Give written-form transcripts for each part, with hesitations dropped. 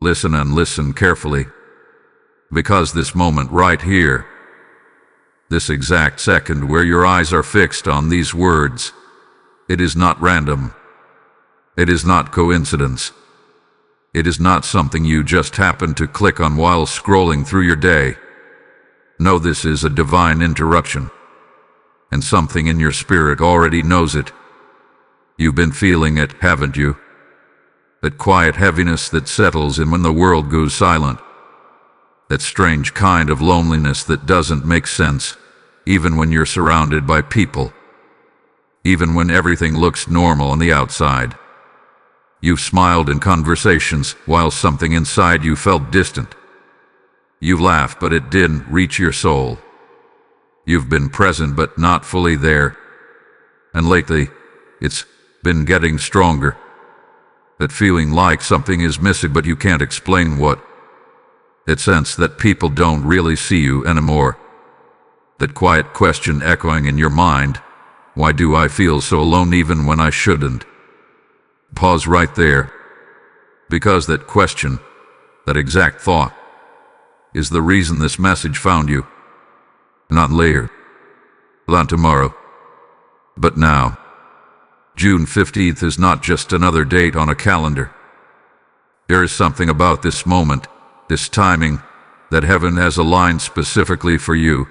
Listen and listen carefully, because this moment right here, this exact second where your eyes are fixed on these words, it is not random. It is not coincidence. It is not something you just happen to click on while scrolling through your day. No, this is a divine interruption. And something in your spirit already knows it. You've been feeling it, haven't you? That quiet heaviness that settles in when the world goes silent. That strange kind of loneliness that doesn't make sense, even when you're surrounded by people. Even when everything looks normal on the outside. You've smiled in conversations while something inside you felt distant. You've laughed, but it didn't reach your soul. You've been present, but not fully there. And lately, it's been getting stronger. That feeling like something is missing, but you can't explain what. That sense that people don't really see you anymore. That quiet question echoing in your mind, why do I feel so alone even when I shouldn't? Pause right there, because that question, that exact thought, is the reason this message found you. Not later, not tomorrow, but now. June 15th is not just another date on a calendar. There is something about this moment, this timing, that heaven has aligned specifically for you.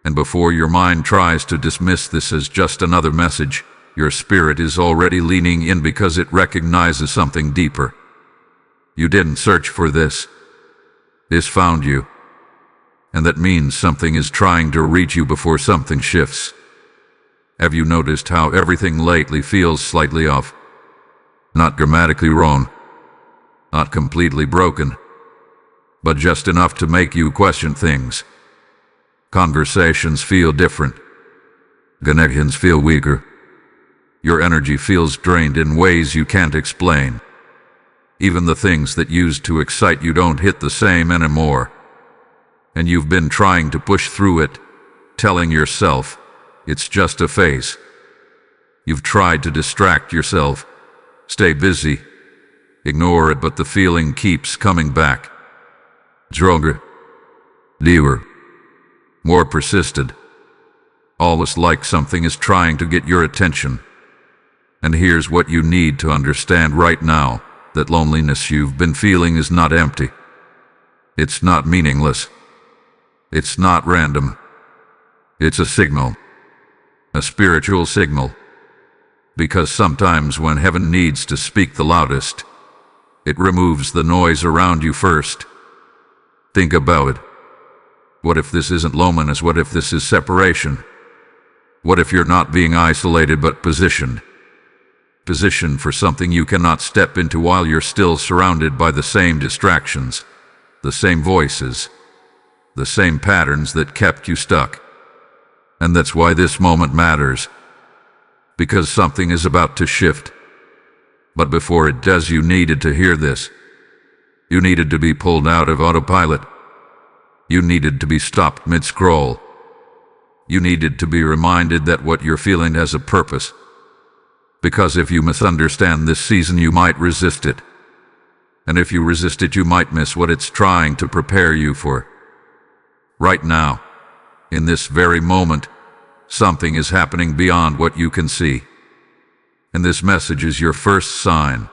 And before your mind tries to dismiss this as just another message, your spirit is already leaning in because it recognizes something deeper. You didn't search for this. This found you. And that means something is trying to reach you before something shifts. Have you noticed how everything lately feels slightly off? Not grammatically wrong. Not completely broken. But just enough to make you question things. Conversations feel different. Connections feel weaker. Your energy feels drained in ways you can't explain. Even the things that used to excite you don't hit the same anymore. And you've been trying to push through it, telling yourself it's just a phase. You've tried to distract yourself, stay busy, ignore it, but the feeling keeps coming back. Stronger, deeper, more persistent. Almost like something is trying to get your attention. And here's what you need to understand right now, that loneliness you've been feeling is not empty. It's not meaningless. It's not random. It's a signal. A spiritual signal. Because sometimes when heaven needs to speak the loudest, it removes the noise around you first. Think about it. What if this isn't loneliness? What if this is separation? What if you're not being isolated but positioned? Positioned for something you cannot step into while you're still surrounded by the same distractions, the same voices, the same patterns that kept you stuck. And that's why this moment matters. Because something is about to shift. But before it does, you needed to hear this. You needed to be pulled out of autopilot. You needed to be stopped mid-scroll. You needed to be reminded that what you're feeling has a purpose. Because if you misunderstand this season, you might resist it. And if you resist it, you might miss what it's trying to prepare you for. Right now, in this very moment, something is happening beyond what you can see. And this message is your first sign,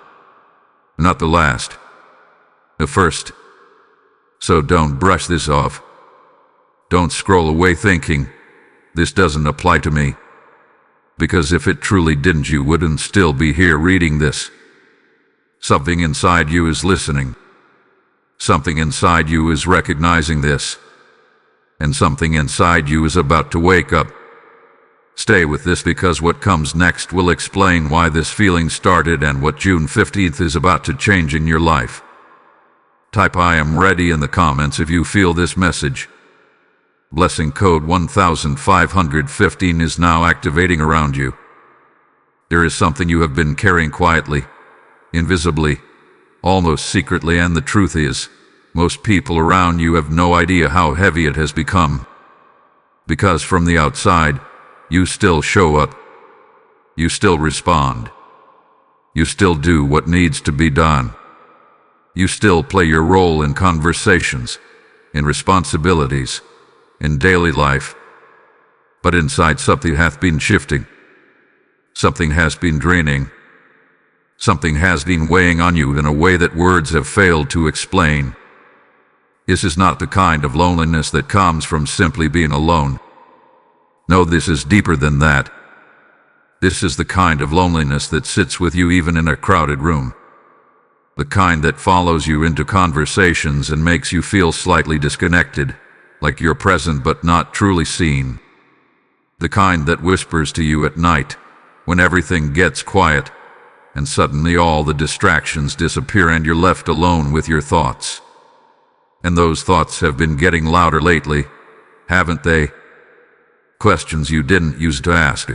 not the last. The first. So don't brush this off. Don't scroll away thinking, this doesn't apply to me. Because if it truly didn't, you wouldn't still be here reading this. Something inside you is listening. Something inside you is recognizing this. And something inside you is about to wake up. Stay with this, because what comes next will explain why this feeling started and what June 15th is about to change in your life. Type I am ready in the comments if you feel this message. Blessing code 1515 is now activating around you. There is something you have been carrying quietly, invisibly, almost secretly, and the truth is, most people around you have no idea how heavy it has become. Because from the outside, you still show up. You still respond. You still do what needs to be done. You still play your role in conversations, in responsibilities, in daily life. But inside something hath been shifting. Something has been draining. Something has been weighing on you in a way that words have failed to explain. This is not the kind of loneliness that comes from simply being alone. No, this is deeper than that. This is the kind of loneliness that sits with you even in a crowded room. The kind that follows you into conversations and makes you feel slightly disconnected, like you're present but not truly seen. The kind that whispers to you at night, when everything gets quiet, and suddenly all the distractions disappear and you're left alone with your thoughts. And those thoughts have been getting louder lately, haven't they? Questions you didn't use to ask.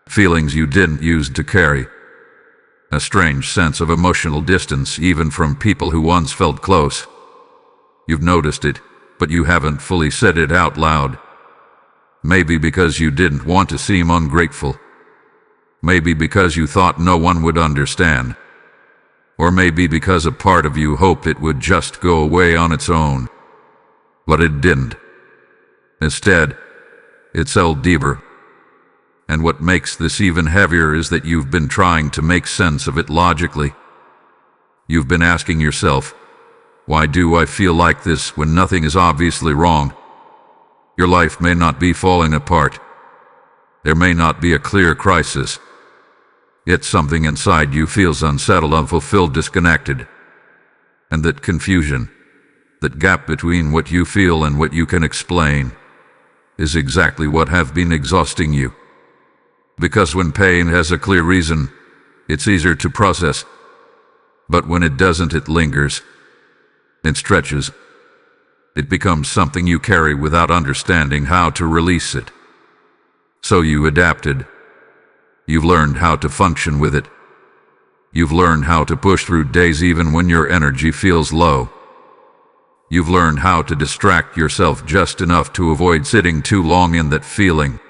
Feelings you didn't use to carry. A strange sense of emotional distance even from people who once felt close. You've noticed it, but you haven't fully said it out loud. Maybe because you didn't want to seem ungrateful. Maybe because you thought no one would understand. Or maybe because a part of you hoped it would just go away on its own. But it didn't. Instead, it settled deeper. And what makes this even heavier is that you've been trying to make sense of it logically. You've been asking yourself, why do I feel like this when nothing is obviously wrong? Your life may not be falling apart. There may not be a clear crisis. Yet something inside you feels unsettled, unfulfilled, disconnected. And that confusion, that gap between what you feel and what you can explain, is exactly what have been exhausting you. Because when pain has a clear reason, it's easier to process. But when it doesn't, it lingers. It stretches. It becomes something you carry without understanding how to release it. So you adapted. You've learned how to function with it. You've learned how to push through days even when your energy feels low. You've learned how to distract yourself just enough to avoid sitting too long in that feeling.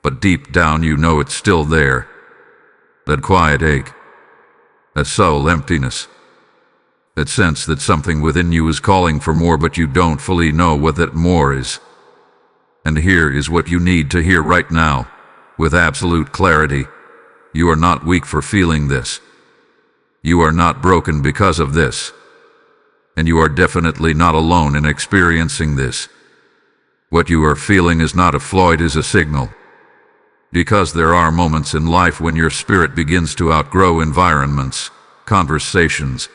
But deep down you know it's still there. That quiet ache. That soul emptiness. That sense that something within you is calling for more but you don't fully know what that more is. And here is what you need to hear right now, with absolute clarity. You are not weak for feeling this. You are not broken because of this. And you are definitely not alone in experiencing this. What you are feeling is not a flaw, it is a signal. Because there are moments in life when your spirit begins to outgrow environments, conversations,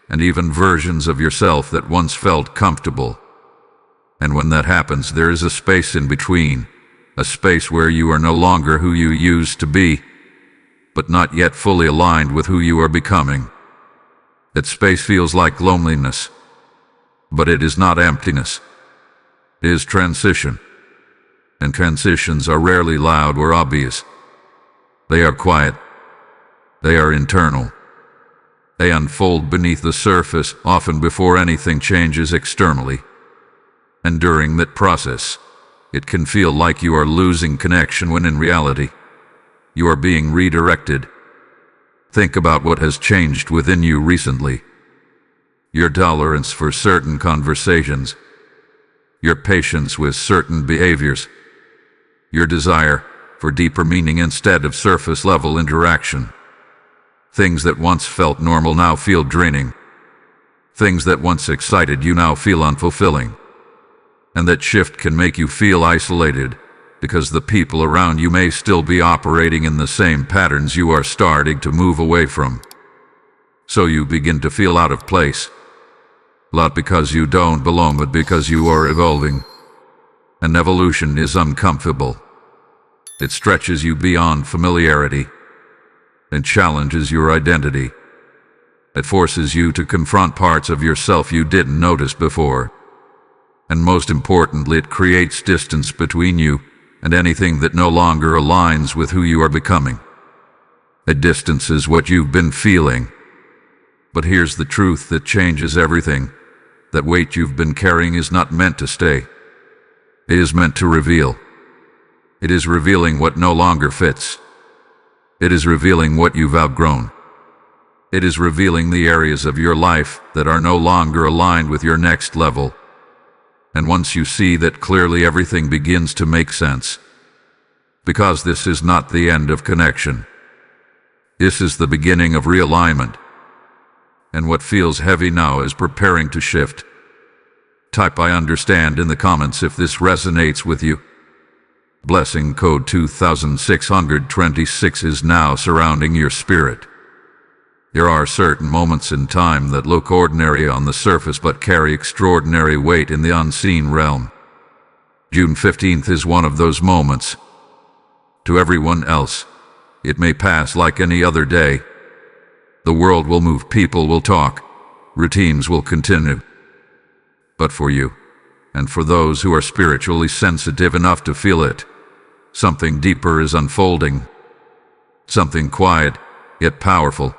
and even versions of yourself that once felt comfortable. And when that happens, there is a space in between, a space where you are no longer who you used to be, but not yet fully aligned with who you are becoming. That space feels like loneliness, but it is not emptiness. It is transition. And transitions are rarely loud or obvious. They are quiet. They are internal. They unfold beneath the surface, often before anything changes externally. And during that process, it can feel like you are losing connection when in reality, you are being redirected. Think about what has changed within you recently. Your tolerance for certain conversations, your patience with certain behaviors, your desire for deeper meaning instead of surface-level interaction. Things that once felt normal now feel draining. Things that once excited you now feel unfulfilling. And that shift can make you feel isolated, because the people around you may still be operating in the same patterns you are starting to move away from. So you begin to feel out of place. Not because you don't belong, but because you are evolving. And evolution is uncomfortable. It stretches you beyond familiarity. It challenges your identity. It forces you to confront parts of yourself you didn't notice before. And most importantly, it creates distance between you and anything that no longer aligns with who you are becoming. A distance is what you've been feeling. But here's the truth that changes everything. That weight you've been carrying is not meant to stay. It is meant to reveal. It is revealing what no longer fits. It is revealing what you've outgrown. It is revealing the areas of your life that are no longer aligned with your next level. And once you see that clearly, everything begins to make sense. Because this is not the end of connection. This is the beginning of realignment. And what feels heavy now is preparing to shift. Type "I understand" in the comments if this resonates with you. Blessing code 2626 is now surrounding your spirit. There are certain moments in time that look ordinary on the surface but carry extraordinary weight in the unseen realm. June 15th is one of those moments. To everyone else, it may pass like any other day. The world will move, people will talk, routines will continue. But for you, and for those who are spiritually sensitive enough to feel it, something deeper is unfolding. Something quiet, yet powerful.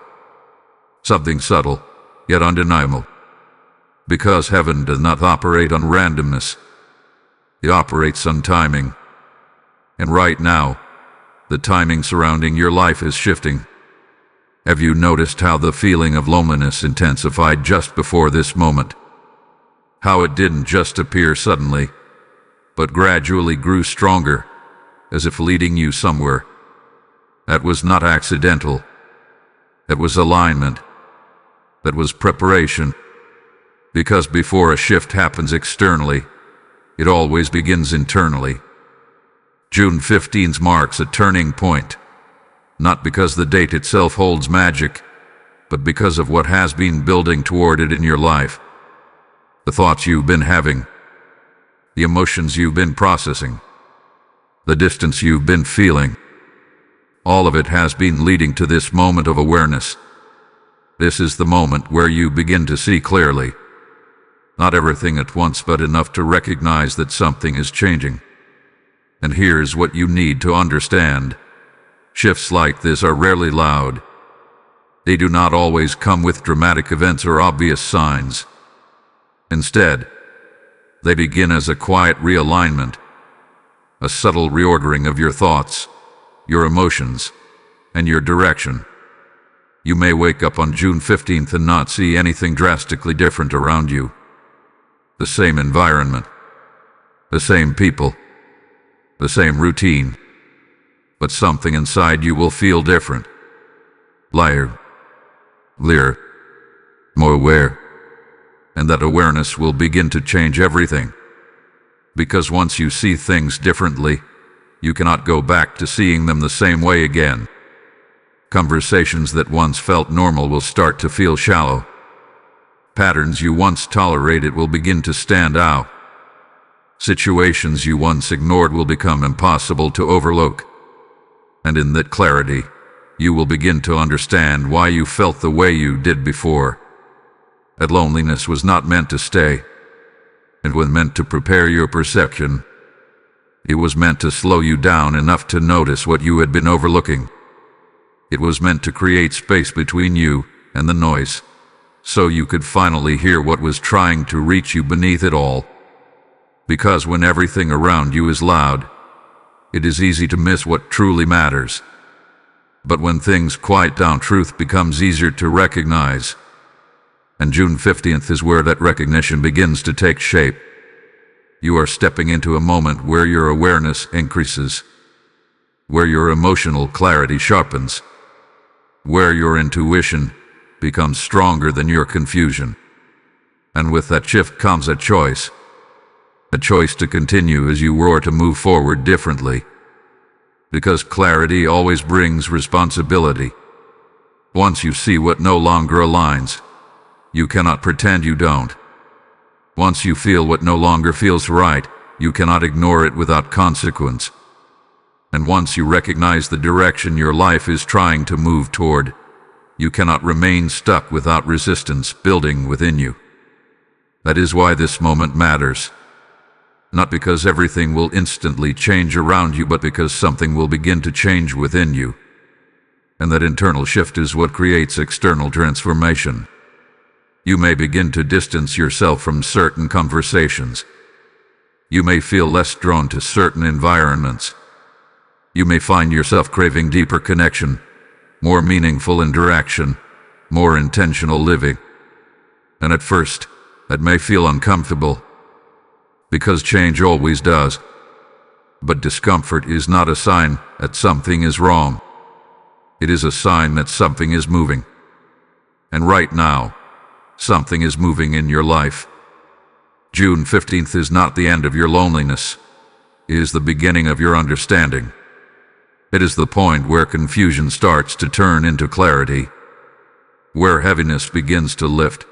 Something subtle, yet undeniable. Because heaven does not operate on randomness. It operates on timing. And right now, the timing surrounding your life is shifting. Have you noticed how the feeling of loneliness intensified just before this moment? How it didn't just appear suddenly, but gradually grew stronger, as if leading you somewhere. That was not accidental. That was alignment. That was preparation. Because before a shift happens externally, it always begins internally. June 15th marks a turning point, not because the date itself holds magic, but because of what has been building toward it in your life. The thoughts you've been having, the emotions you've been processing, the distance you've been feeling, all of it has been leading to this moment of awareness. This is the moment where you begin to see clearly. Not everything at once, but enough to recognize that something is changing. And here's what you need to understand. Shifts like this are rarely loud. They do not always come with dramatic events or obvious signs. Instead, they begin as a quiet realignment, a subtle reordering of your thoughts, your emotions, and your direction. You may wake up on June 15th and not see anything drastically different around you. The same environment, the same people, the same routine, but something inside you will feel different. Lighter, clearer, more aware. And that awareness will begin to change everything. Because once you see things differently, you cannot go back to seeing them the same way again. Conversations that once felt normal will start to feel shallow. Patterns you once tolerated will begin to stand out. Situations you once ignored will become impossible to overlook. And in that clarity, you will begin to understand why you felt the way you did before. That loneliness was not meant to stay. It was meant to prepare your perception. It was meant to slow you down enough to notice what you had been overlooking. It was meant to create space between you and the noise, so you could finally hear what was trying to reach you beneath it all. Because when everything around you is loud, it is easy to miss what truly matters. But when things quiet down, truth becomes easier to recognize. And June 15th is where that recognition begins to take shape. You are stepping into a moment where your awareness increases, where your emotional clarity sharpens, where your intuition becomes stronger than your confusion. And with that shift comes a choice to continue as you were or to move forward differently. Because clarity always brings responsibility. Once you see what no longer aligns, you cannot pretend you don't. Once you feel what no longer feels right, you cannot ignore it without consequence. And once you recognize the direction your life is trying to move toward, you cannot remain stuck without resistance building within you. That is why this moment matters. Not because everything will instantly change around you, but because something will begin to change within you. And that internal shift is what creates external transformation. You may begin to distance yourself from certain conversations. You may feel less drawn to certain environments. You may find yourself craving deeper connection, more meaningful interaction, more intentional living. And at first, that may feel uncomfortable, because change always does. But discomfort is not a sign that something is wrong. It is a sign that something is moving. And right now, something is moving in your life. June 15th is not the end of your loneliness. It is the beginning of your understanding. It is the point where confusion starts to turn into clarity, where heaviness begins to lift,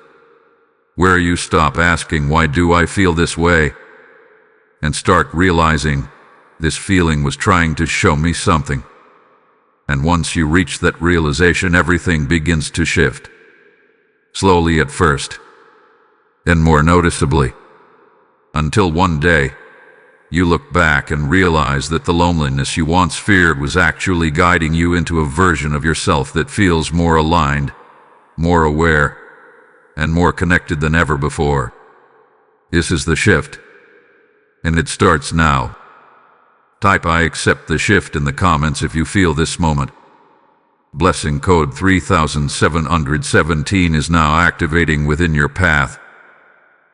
where you stop asking, "Why do I feel this way?" and start realizing, this feeling was trying to show me something. And once you reach that realization, everything begins to shift. Slowly at first, and more noticeably, until one day, you look back and realize that the loneliness you once feared was actually guiding you into a version of yourself that feels more aligned, more aware, and more connected than ever before. This is the shift, and it starts now. Type "I accept the shift" in the comments if you feel this moment. Blessing code 3717 is now activating within your path.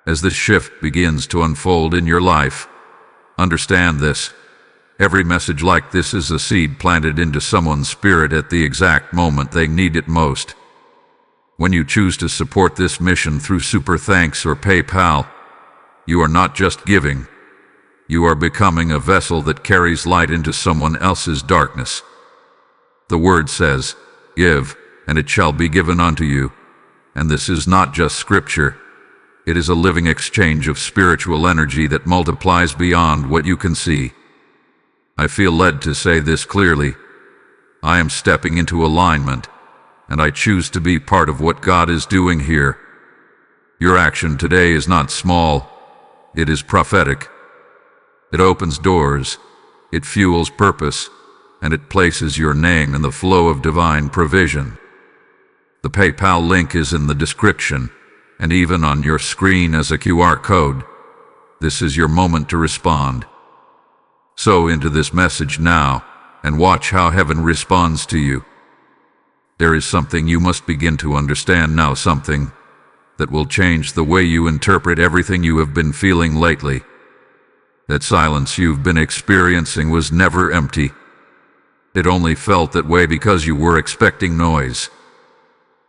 As this shift begins to unfold in your life, understand this: every message like this is a seed planted into someone's spirit at the exact moment they need it most. When you choose to support this mission through Super Thanks or PayPal, you are not just giving, you are becoming a vessel that carries light into someone else's darkness. The word says, "Give, and it shall be given unto you." And this is not just scripture. It is a living exchange of spiritual energy that multiplies beyond what you can see. I feel led to say this clearly. I am stepping into alignment, and I choose to be part of what God is doing here. Your action today is not small. It is prophetic. It opens doors, it fuels purpose, and it places your name in the flow of divine provision. The PayPal link is in the description, and even on your screen as a QR code. This is your moment to respond. Sow into this message now, and watch how heaven responds to you. There is something you must begin to understand now, something that will change the way you interpret everything you have been feeling lately. That silence you've been experiencing was never empty. It only felt that way because you were expecting noise.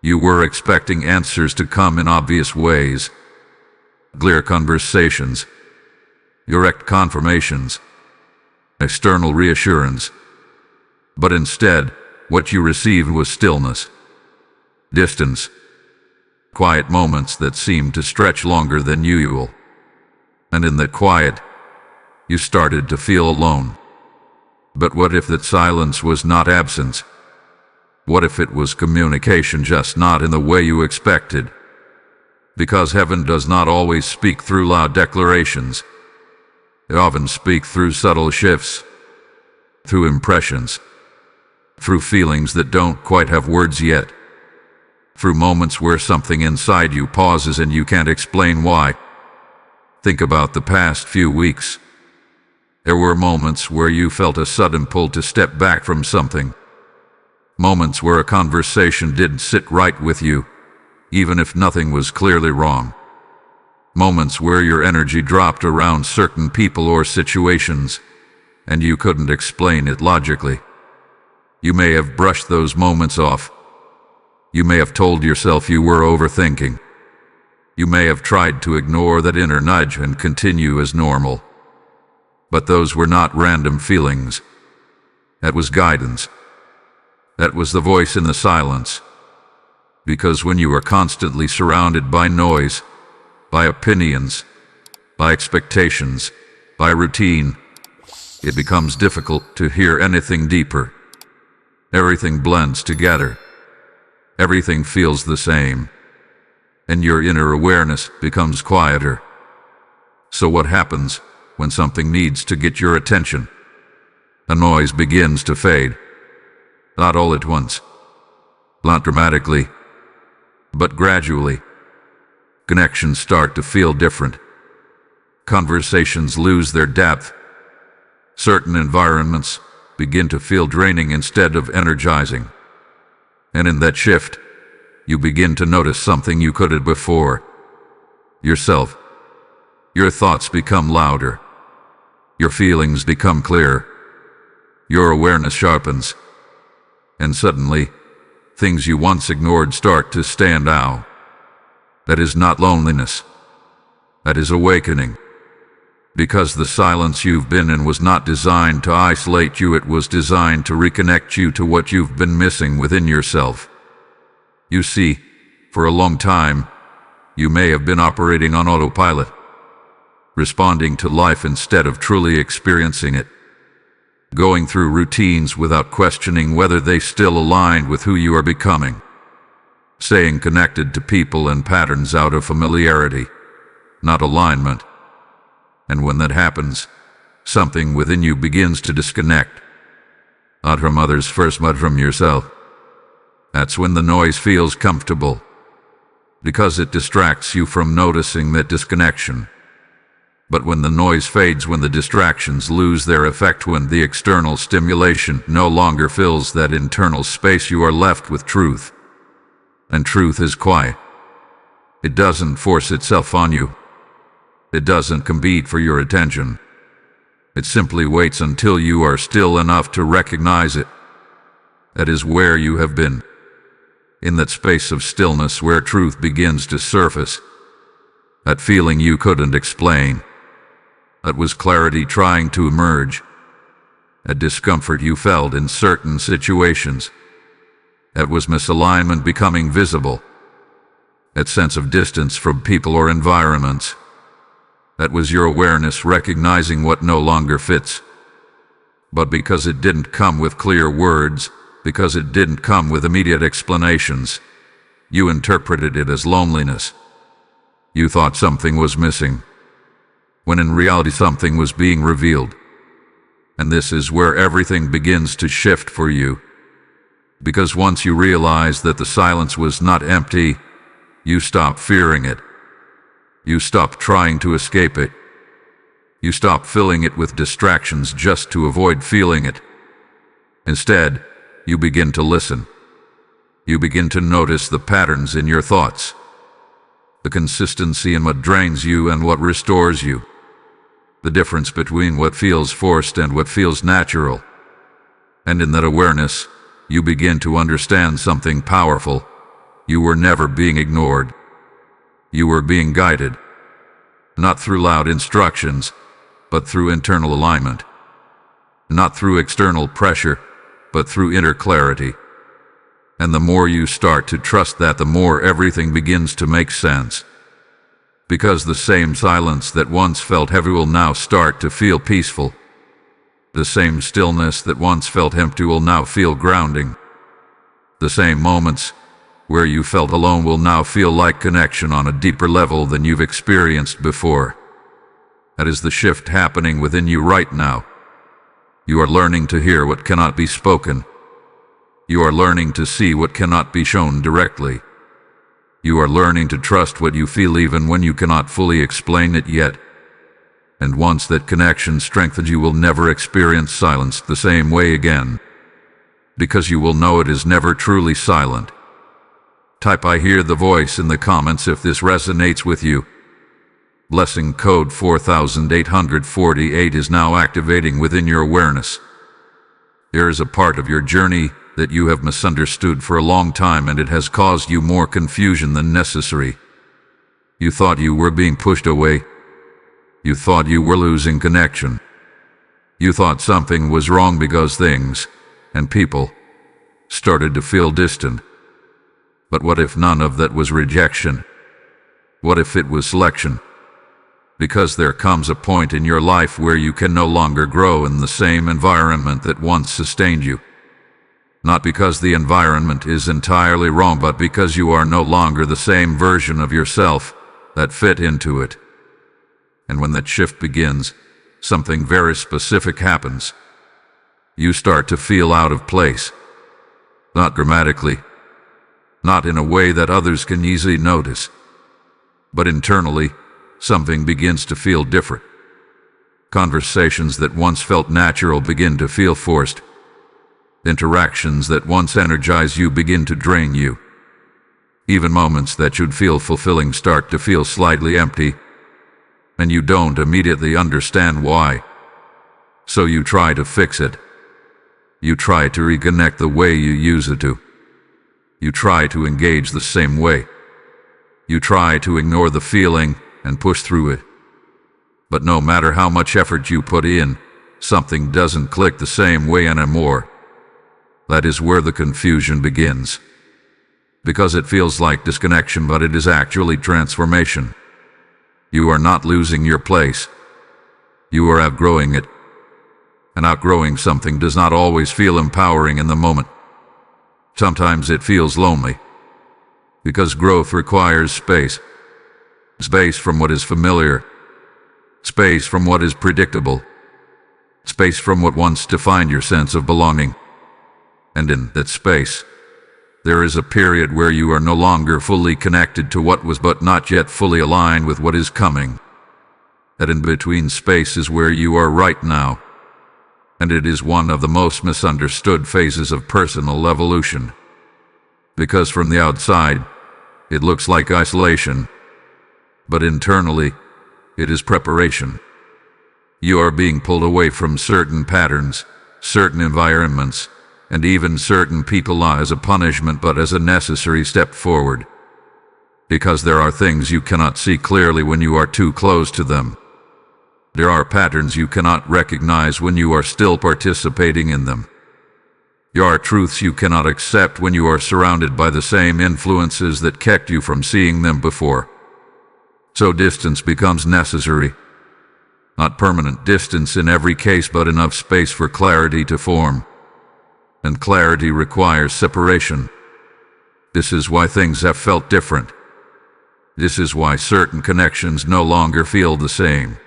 You were expecting answers to come in obvious ways. Clear conversations, direct confirmations, external reassurance. But instead, what you received was stillness, distance, quiet moments that seemed to stretch longer than usual. And in that quiet, you started to feel alone. But what if that silence was not absence? What if it was communication, just not in the way you expected? Because heaven does not always speak through loud declarations. It often speaks through subtle shifts, through impressions, through feelings that don't quite have words yet, through moments where something inside you pauses and you can't explain why. Think about the past few weeks. There were moments where you felt a sudden pull to step back from something. Moments where a conversation didn't sit right with you, even if nothing was clearly wrong. Moments where your energy dropped around certain people or situations, and you couldn't explain it logically. You may have brushed those moments off. You may have told yourself you were overthinking. You may have tried to ignore that inner nudge and continue as normal. But those were not random feelings. That was guidance. That was the voice in the silence. Because when you are constantly surrounded by noise, by opinions, by expectations, by routine, it becomes difficult to hear anything deeper. Everything blends together. Everything feels the same. And your inner awareness becomes quieter. So what happens when something needs to get your attention? A noise begins to fade. Not all at once, not dramatically, but gradually. Connections start to feel different. Conversations lose their depth. Certain environments begin to feel draining instead of energizing. And in that shift, you begin to notice something you couldn't before. Yourself. Your thoughts become louder. Your feelings become clear. Your awareness sharpens. And suddenly, things you once ignored start to stand out. That is not loneliness. That is awakening. Because the silence you've been in was not designed to isolate you, it was designed to reconnect you to what you've been missing within yourself. You see, for a long time, you may have been operating on autopilot, responding to life instead of truly experiencing it, going through routines without questioning whether they still aligned with who you are becoming, staying connected to people and patterns out of familiarity, not alignment. And when that happens, something within you begins to disconnect, not from others first, but from yourself. That's when the noise feels comfortable, because it distracts you from noticing that disconnection. But when the noise fades, when the distractions lose their effect, when the external stimulation no longer fills that internal space, you are left with truth. And truth is quiet. It doesn't force itself on you. It doesn't compete for your attention. It simply waits until you are still enough to recognize it. That is where you have been. In that space of stillness where truth begins to surface. That feeling you couldn't explain. That was clarity trying to emerge. That discomfort you felt in certain situations. That was misalignment becoming visible. That sense of distance from people or environments. That was your awareness recognizing what no longer fits. But because it didn't come with clear words, because it didn't come with immediate explanations, you interpreted it as loneliness. You thought something was missing, when in reality something was being revealed. And this is where everything begins to shift for you. Because once you realize that the silence was not empty, you stop fearing it. You stop trying to escape it. You stop filling it with distractions just to avoid feeling it. Instead, you begin to listen. You begin to notice the patterns in your thoughts, the consistency in what drains you and what restores you, the difference between what feels forced and what feels natural. And in that awareness, you begin to understand something powerful. You were never being ignored. You were being guided, not through loud instructions, but through internal alignment. Not through external pressure, but through inner clarity. And the more you start to trust that, the more everything begins to make sense. Because the same silence that once felt heavy will now start to feel peaceful. The same stillness that once felt empty will now feel grounding. The same moments where you felt alone will now feel like connection on a deeper level than you've experienced before. That is the shift happening within you right now. You are learning to hear what cannot be spoken. You are learning to see what cannot be shown directly. You are learning to trust what you feel even when you cannot fully explain it yet. And once that connection strengthens, you will never experience silence the same way again. Because you will know it is never truly silent. Type "I hear the voice" in the comments if this resonates with you. Blessing code 4848 is now activating within your awareness. There is a part of your journey that you have misunderstood for a long time, and it has caused you more confusion than necessary. You thought you were being pushed away. You thought you were losing connection. You thought something was wrong because things and people started to feel distant. But what if none of that was rejection? What if it was selection? Because there comes a point in your life where you can no longer grow in the same environment that once sustained you. Not because the environment is entirely wrong, but because you are no longer the same version of yourself that fit into it. And when that shift begins, something very specific happens. You start to feel out of place. Not dramatically. Not in a way that others can easily notice. But internally, something begins to feel different. Conversations that once felt natural begin to feel forced. Interactions that once energized you begin to drain you. Even moments that should feel fulfilling start to feel slightly empty, and you don't immediately understand why. So you try to fix it. You try to reconnect the way you used to. You try to engage the same way. You try to ignore the feeling and push through it. But no matter how much effort you put in, something doesn't click the same way anymore. That is where the confusion begins. Because it feels like disconnection, but it is actually transformation. You are not losing your place. You are outgrowing it. And outgrowing something does not always feel empowering in the moment. Sometimes it feels lonely. Because growth requires space. Space from what is familiar. Space from what is predictable. Space from what once defined your sense of belonging. And in that space, there is a period where you are no longer fully connected to what was but not yet fully aligned with what is coming. That in-between space is where you are right now. And it is one of the most misunderstood phases of personal evolution. Because from the outside, it looks like isolation. But internally, it is preparation. You are being pulled away from certain patterns, certain environments, and even certain people, not as a punishment but as a necessary step forward. Because there are things you cannot see clearly when you are too close to them. There are patterns you cannot recognize when you are still participating in them. There are truths you cannot accept when you are surrounded by the same influences that kept you from seeing them before. So distance becomes necessary. Not permanent distance in every case, but enough space for clarity to form. And clarity requires separation. This is why things have felt different. This is why certain connections no longer feel the same.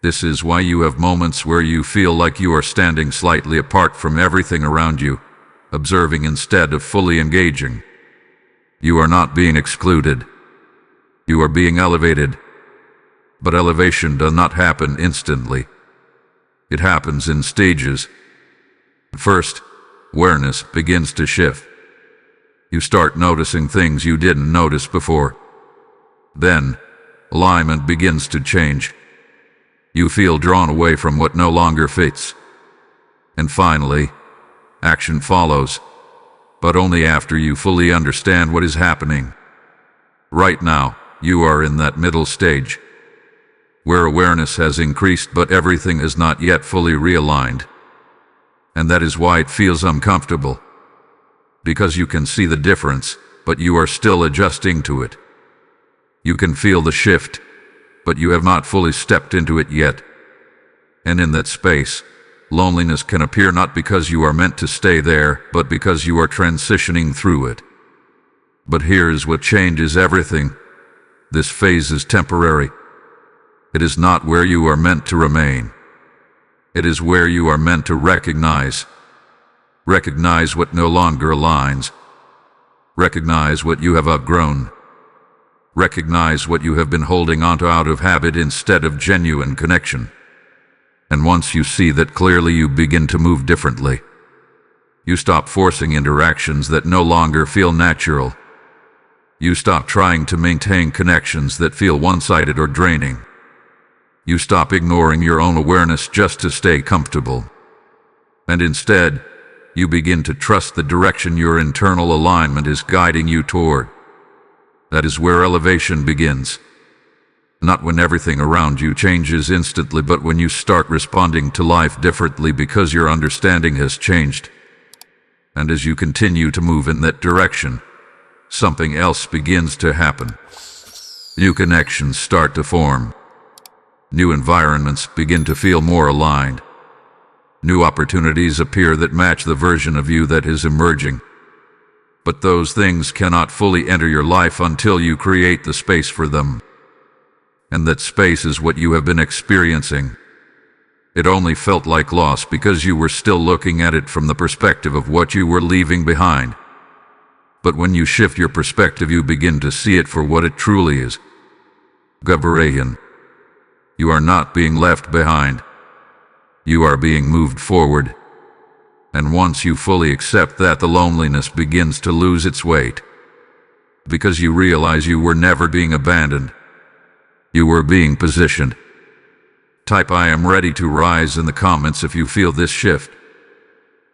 This is why you have moments where you feel like you are standing slightly apart from everything around you, observing instead of fully engaging. You are not being excluded. You are being elevated. But elevation does not happen instantly. It happens in stages. First, awareness begins to shift. You start noticing things you didn't notice before. Then, alignment begins to change. You feel drawn away from what no longer fits. And finally, action follows, but only after you fully understand what is happening. Right now, you are in that middle stage, where awareness has increased but everything is not yet fully realigned. And that is why it feels uncomfortable. Because you can see the difference, but you are still adjusting to it. You can feel the shift, but you have not fully stepped into it yet. And in that space, loneliness can appear not because you are meant to stay there, but because you are transitioning through it. But here's what changes everything. This phase is temporary. It is not where you are meant to remain. It is where you are meant to recognize. Recognize what no longer aligns. Recognize what you have outgrown. Recognize what you have been holding onto out of habit instead of genuine connection. And once you see that clearly, you begin to move differently. You stop forcing interactions that no longer feel natural. You stop trying to maintain connections that feel one-sided or draining. You stop ignoring your own awareness just to stay comfortable. And instead, you begin to trust the direction your internal alignment is guiding you toward. That is where elevation begins. Not when everything around you changes instantly, but when you start responding to life differently because your understanding has changed. And as you continue to move in that direction, something else begins to happen. New connections start to form. New environments begin to feel more aligned. New opportunities appear that match the version of you that is emerging. But those things cannot fully enter your life until you create the space for them. And that space is what you have been experiencing. It only felt like loss because you were still looking at it from the perspective of what you were leaving behind. But when you shift your perspective, you begin to see it for what it truly is. Gabriel, you are not being left behind. You are being moved forward. And once you fully accept that, the loneliness begins to lose its weight. because you realize you were never being abandoned. You were being positioned. Type "I am ready to rise" in the comments if you feel this shift.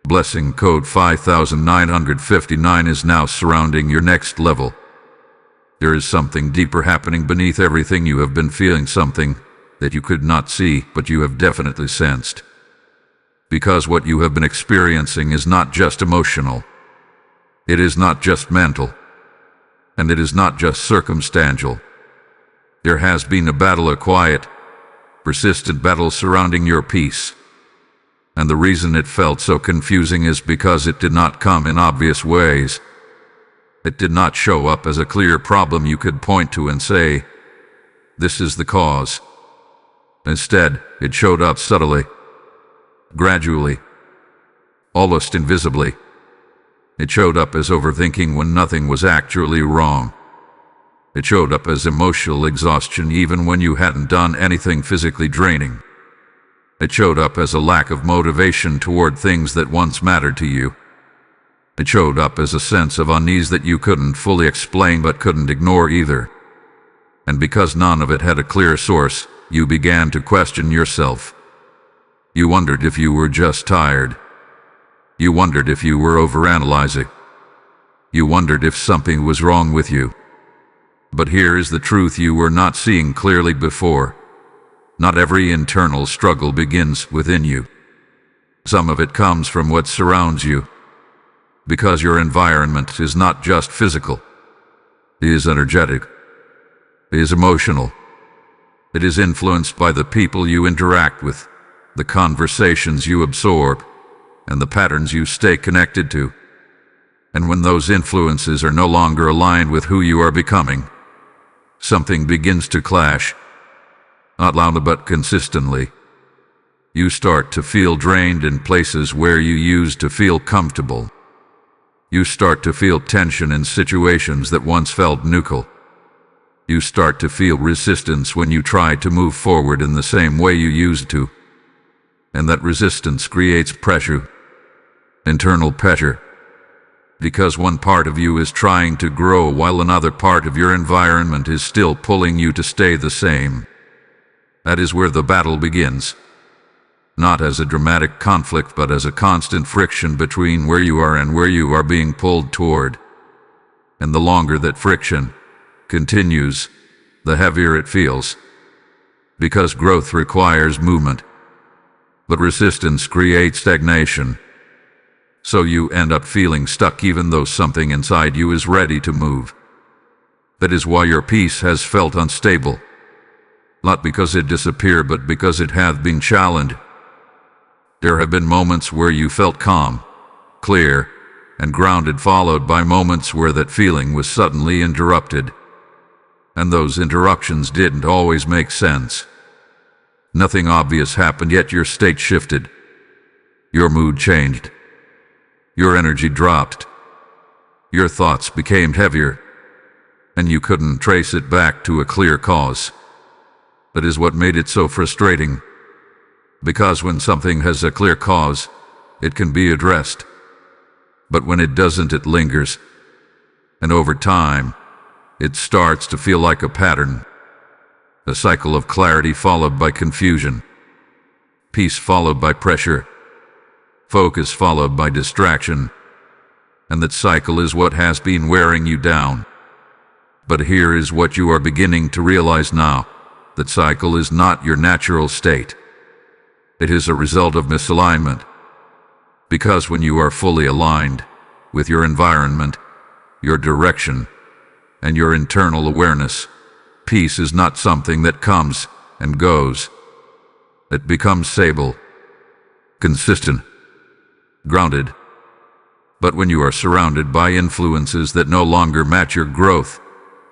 Blessing code 5959 is now surrounding your next level. There is something deeper happening beneath everything you have been feeling, something that you could not see, but you have definitely sensed. Because what you have been experiencing is not just emotional. It is not just mental. And it is not just circumstantial. There has been a battle, a quiet, persistent battle surrounding your peace. And the reason it felt so confusing is because it did not come in obvious ways. It did not show up as a clear problem you could point to and say, "This is the cause." Instead, it showed up subtly, gradually, almost invisibly. It showed up as overthinking when nothing was actually wrong. It showed up as emotional exhaustion even when you hadn't done anything physically draining. It showed up as a lack of motivation toward things that once mattered to you. It showed up as a sense of unease that you couldn't fully explain but couldn't ignore either. And because none of it had a clear source, you began to question yourself. You wondered if you were just tired. You wondered if you were overanalyzing. You wondered if something was wrong with you. But here is the truth you were not seeing clearly before. Not every internal struggle begins within you. Some of it comes from what surrounds you. Because your environment is not just physical. It is energetic. It is emotional. It is influenced by the people you interact with, the conversations you absorb, and the patterns you stay connected to. And when those influences are no longer aligned with who you are becoming, something begins to clash. Not loudly but consistently. You start to feel drained in places where you used to feel comfortable. You start to feel tension in situations that once felt neutral. You start to feel resistance when you try to move forward in the same way you used to. And that resistance creates pressure. Internal pressure. Because one part of you is trying to grow while another part of your environment is still pulling you to stay the same. That is where the battle begins. Not as a dramatic conflict, but as a constant friction between where you are and where you are being pulled toward. And the longer that friction continues, the heavier it feels. Because growth requires movement. But resistance creates stagnation. So you end up feeling stuck even though something inside you is ready to move. That is why your peace has felt unstable. Not because it disappeared, but because it hath been challenged. There have been moments where you felt calm, clear, and grounded, followed by moments where that feeling was suddenly interrupted. And those interruptions didn't always make sense. Nothing obvious happened, yet your state shifted. Your mood changed. Your energy dropped. Your thoughts became heavier. And you couldn't trace it back to a clear cause. That is what made it so frustrating. Because when something has a clear cause, it can be addressed. But when it doesn't, it lingers. And over time, it starts to feel like a pattern. A cycle of clarity followed by confusion. Peace followed by pressure. Focus followed by distraction. And that cycle is what has been wearing you down. But here is what you are beginning to realize now. That cycle is not your natural state. It is a result of misalignment. Because when you are fully aligned with your environment, your direction, and your internal awareness, peace is not something that comes and goes. It becomes stable, consistent, grounded. But when you are surrounded by influences that no longer match your growth,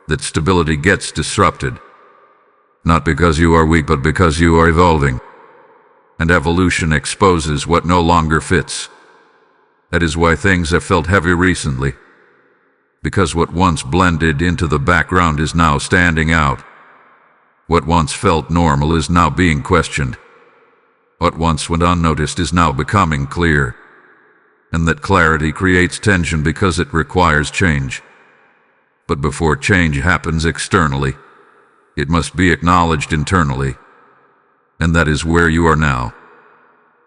that stability gets disrupted. Not because you are weak, but because you are evolving. And evolution exposes what no longer fits. That is why things have felt heavy recently. Because what once blended into the background is now standing out. What once felt normal is now being questioned. What once went unnoticed is now becoming clear. And that clarity creates tension because it requires change. But before change happens externally, it must be acknowledged internally. And that is where you are now,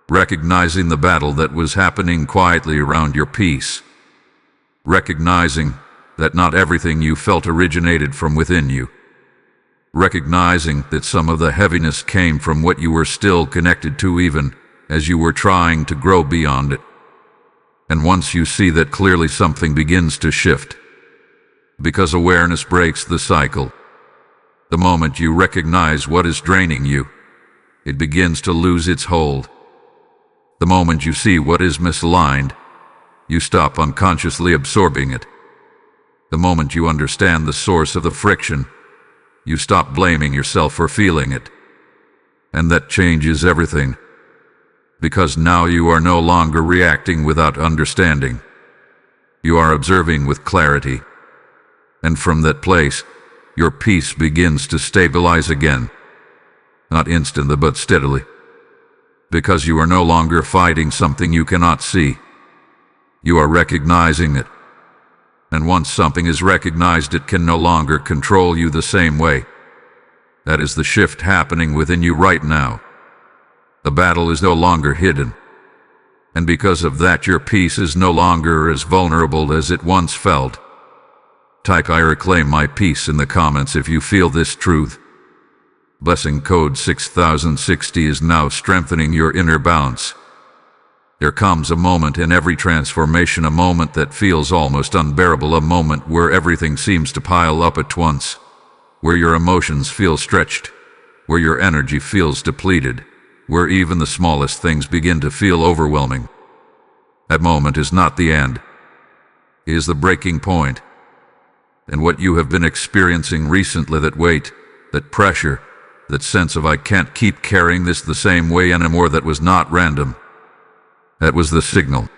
recognizing the battle that was happening quietly around your peace, recognizing that not everything you felt originated from within you, recognizing that some of the heaviness came from what you were still connected to even as you were trying to grow beyond it. And once you see that clearly, something begins to shift, because awareness breaks the cycle. The moment you recognize what is draining you, it begins to lose its hold. The moment you see what is misaligned, you stop unconsciously absorbing it. The moment you understand the source of the friction, you stop blaming yourself for feeling it. And that changes everything, because now you are no longer reacting without understanding. You are observing with clarity. And from that place, your peace begins to stabilize again. Not instantly, but steadily. Because you are no longer fighting something you cannot see. You are recognizing it. And once something is recognized, it can no longer control you the same way. That is the shift happening within you right now. The battle is no longer hidden. And because of that, your peace is no longer as vulnerable as it once felt. Type "I reclaim my peace" in the comments if you feel this truth. Blessing code 6060 is now strengthening your inner balance. There comes a moment in every transformation, a moment that feels almost unbearable, a moment where everything seems to pile up at once, where your emotions feel stretched, where your energy feels depleted, where even the smallest things begin to feel overwhelming. That moment is not the end. It is the breaking point. And what you have been experiencing recently, that weight, that pressure, that sense of "I can't keep carrying this the same way anymore," that was not random. That was the signal.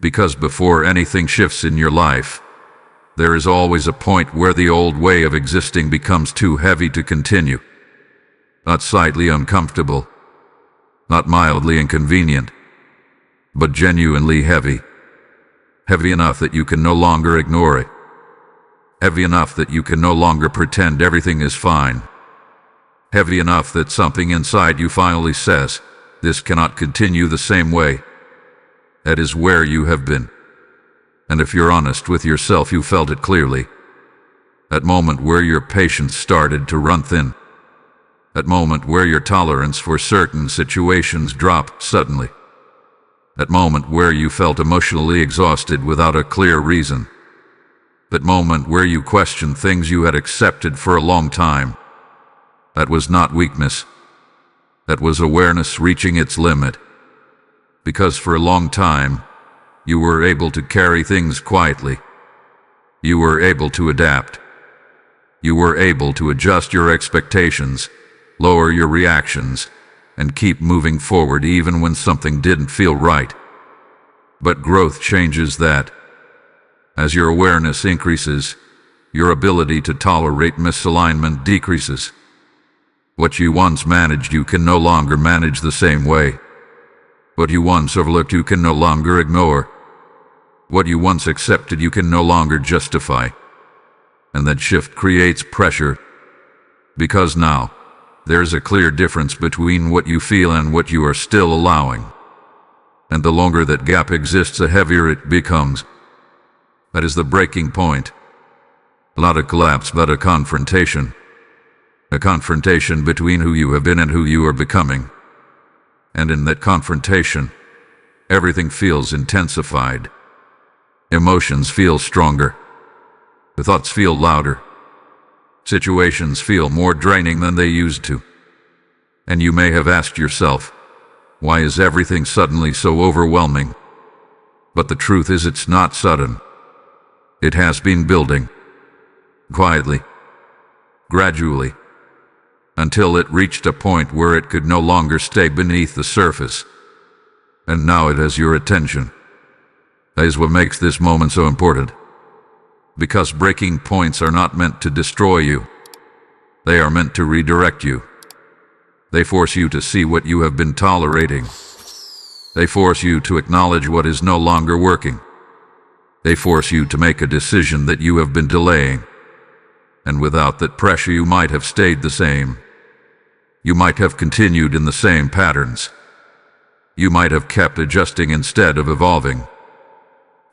Because before anything shifts in your life, there is always a point where the old way of existing becomes too heavy to continue. Not slightly uncomfortable, not mildly inconvenient, but genuinely heavy. Heavy enough that you can no longer ignore it. Heavy enough that you can no longer pretend everything is fine. Heavy enough that something inside you finally says, "This cannot continue the same way." That is where you have been. And if you're honest with yourself, you felt it clearly. That moment where your patience started to run thin. That moment where your tolerance for certain situations dropped suddenly. That moment where you felt emotionally exhausted without a clear reason. That moment where you questioned things you had accepted for a long time. That was not weakness. That was awareness reaching its limit. Because for a long time, you were able to carry things quietly. You were able to adapt. You were able to adjust your expectations, lower your reactions, and keep moving forward even when something didn't feel right. But growth changes that. As your awareness increases, your ability to tolerate misalignment decreases. What you once managed, you can no longer manage the same way. What you once overlooked, you can no longer ignore. What you once accepted, you can no longer justify. And that shift creates pressure. Because now, there's a clear difference between what you feel and what you are still allowing. And the longer that gap exists, the heavier it becomes. That is the breaking point. Not a collapse, but a confrontation. A confrontation between who you have been and who you are becoming. And in that confrontation, everything feels intensified. Emotions feel stronger. The thoughts feel louder. Situations feel more draining than they used to. And you may have asked yourself, why is everything suddenly so overwhelming? But the truth is, it's not sudden. It has been building. Quietly. Gradually. Until it reached a point where it could no longer stay beneath the surface. And now it has your attention. That is what makes this moment so important. Because breaking points are not meant to destroy you. They are meant to redirect you. They force you to see what you have been tolerating. They force you to acknowledge what is no longer working. They force you to make a decision that you have been delaying. And without that pressure, you might have stayed the same. You might have continued in the same patterns. You might have kept adjusting instead of evolving.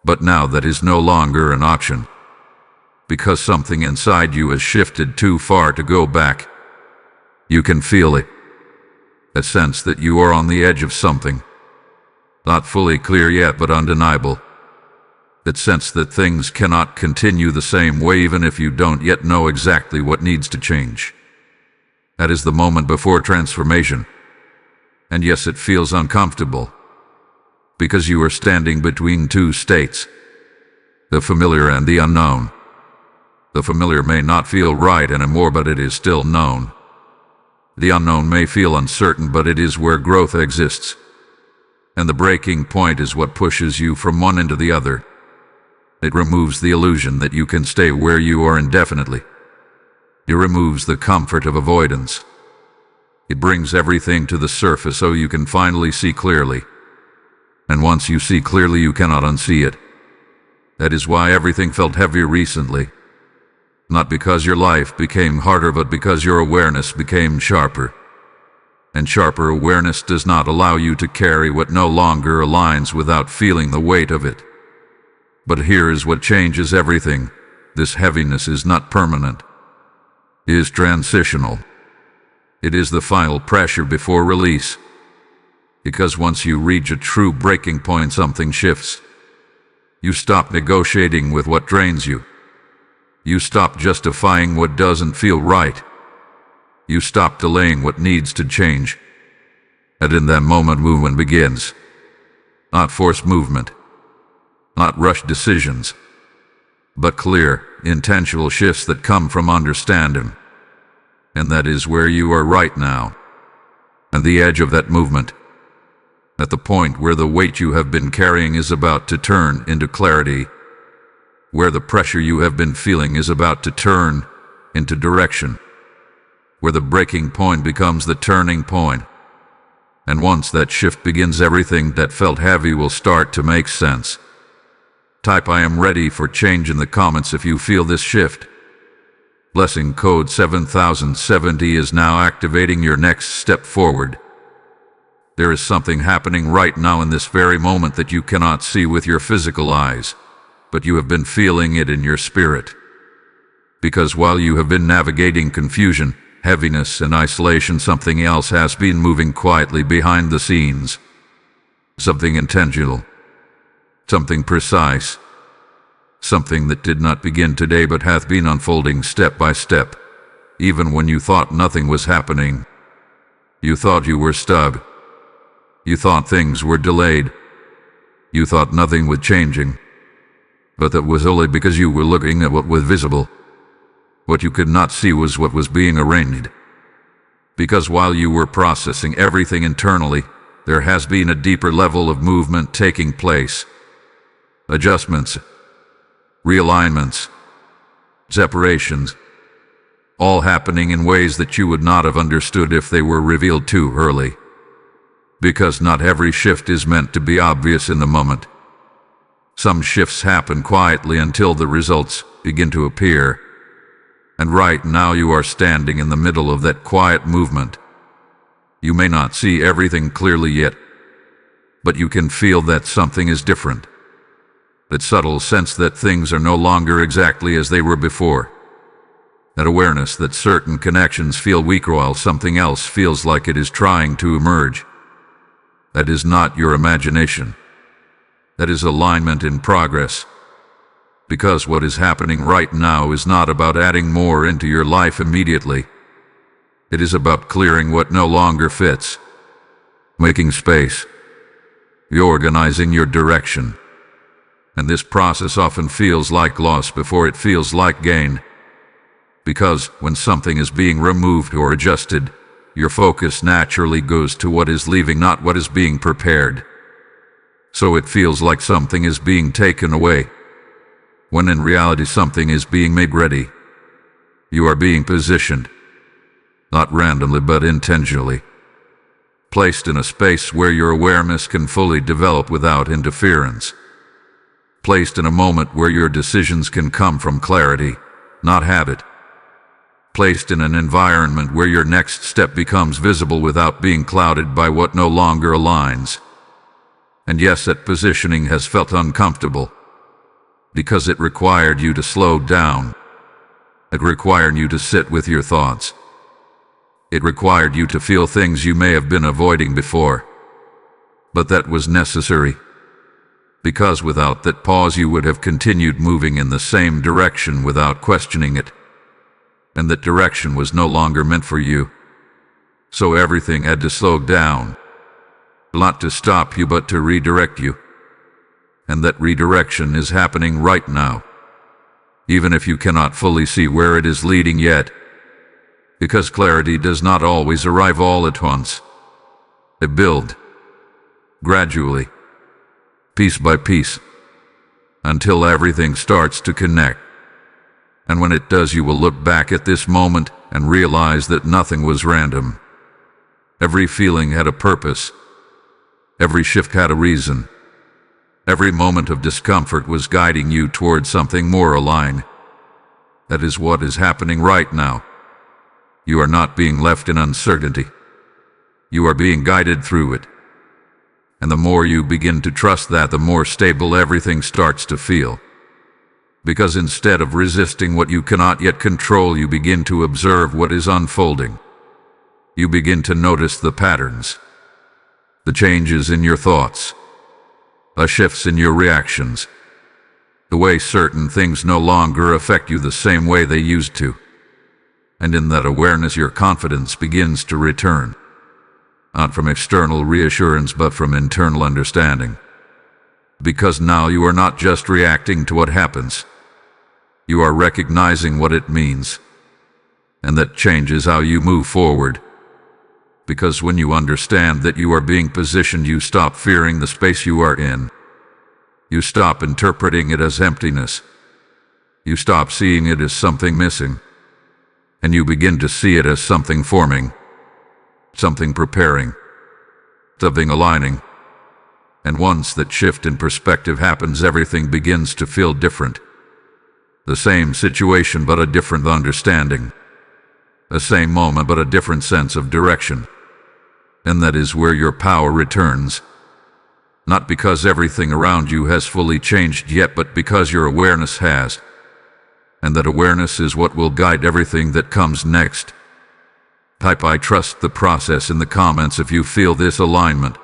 But now that is no longer an option. Because something inside you has shifted too far to go back. You can feel it. A sense that you are on the edge of something. Not fully clear yet, but undeniable. That sense that things cannot continue the same way even if you don't yet know exactly what needs to change. That is the moment before transformation. And yes, it feels uncomfortable. Because you are standing between two states. The familiar and the unknown. The familiar may not feel right anymore, but it is still known. The unknown may feel uncertain, but it is where growth exists. And the breaking point is what pushes you from one into the other. It removes the illusion that you can stay where you are indefinitely. It removes the comfort of avoidance. It brings everything to the surface so you can finally see clearly. And once you see clearly, you cannot unsee it. That is why everything felt heavier recently. Not because your life became harder, but because your awareness became sharper. And sharper awareness does not allow you to carry what no longer aligns without feeling the weight of it. But here is what changes everything. This heaviness is not permanent. It is transitional. It is the final pressure before release. Because once you reach a true breaking point, something shifts. You stop negotiating with what drains you. You stop justifying what doesn't feel right. You stop delaying what needs to change. And in that moment, movement begins. Not forced movement. Not rushed decisions. But clear, intentional shifts that come from understanding. And that is where you are right now. And the edge of that movement. At the point where the weight you have been carrying is about to turn into clarity. Where the pressure you have been feeling is about to turn into direction. Where the breaking point becomes the turning point. And once that shift begins, everything that felt heavy will start to make sense. Type "I am ready for change" in the comments if you feel this shift. Blessing code 7070 is now activating your next step forward. There is something happening right now in this very moment that you cannot see with your physical eyes. But you have been feeling it in your spirit. Because while you have been navigating confusion, heaviness, and isolation, something else has been moving quietly behind the scenes. Something intentional. Something precise. Something that did not begin today but hath been unfolding step by step. Even when you thought nothing was happening. You thought you were stuck. You thought things were delayed. You thought nothing was changing. But that was only because you were looking at what was visible. What you could not see was what was being arranged. Because while you were processing everything internally, there has been a deeper level of movement taking place. Adjustments, realignments, separations, all happening in ways that you would not have understood if they were revealed too early. Because not every shift is meant to be obvious in the moment. Some shifts happen quietly until the results begin to appear. And right now you are standing in the middle of that quiet movement. You may not see everything clearly yet, but you can feel that something is different. That subtle sense that things are no longer exactly as they were before. That awareness that certain connections feel weaker while something else feels like it is trying to emerge. That is not your imagination. That is alignment in progress. Because what is happening right now is not about adding more into your life immediately. It is about clearing what no longer fits. Making space. Reorganizing your direction. And this process often feels like loss before it feels like gain. Because when something is being removed or adjusted, your focus naturally goes to what is leaving, not what is being prepared. So it feels like something is being taken away, when in reality something is being made ready. You are being positioned, not randomly but intentionally, placed in a space where your awareness can fully develop without interference. Placed in a moment where your decisions can come from clarity, not habit. Placed in an environment where your next step becomes visible without being clouded by what no longer aligns. And yes, that positioning has felt uncomfortable, because it required you to slow down. It required you to sit with your thoughts. It required you to feel things you may have been avoiding before. But that was necessary, because without that pause you would have continued moving in the same direction without questioning it. And that direction was no longer meant for you. So everything had to slow down. Not to stop you, but to redirect you. And that redirection is happening right now, even if you cannot fully see where it is leading yet. Because clarity does not always arrive all at once. It builds gradually, piece by piece, until everything starts to connect. And when it does, you will look back at this moment and realize that nothing was random. Every feeling had a purpose. Every shift had a reason. Every moment of discomfort was guiding you towards something more aligned. That is what is happening right now. You are not being left in uncertainty. You are being guided through it. And the more you begin to trust that, the more stable everything starts to feel. Because instead of resisting what you cannot yet control, you begin to observe what is unfolding. You begin to notice the patterns, the changes in your thoughts, the shifts in your reactions, the way certain things no longer affect you the same way they used to. And in that awareness, your confidence begins to return, not from external reassurance, but from internal understanding. Because now you are not just reacting to what happens. You are recognizing what it means. And that changes how you move forward. Because when you understand that you are being positioned, you stop fearing the space you are in. You stop interpreting it as emptiness. You stop seeing it as something missing. And you begin to see it as something forming, something preparing, something aligning. And once that shift in perspective happens, everything begins to feel different. The same situation, but a different understanding. The same moment, but a different sense of direction. And that is where your power returns. Not because everything around you has fully changed yet, but because your awareness has. And that awareness is what will guide everything that comes next. Type "I trust the process" in the comments if you feel this alignment.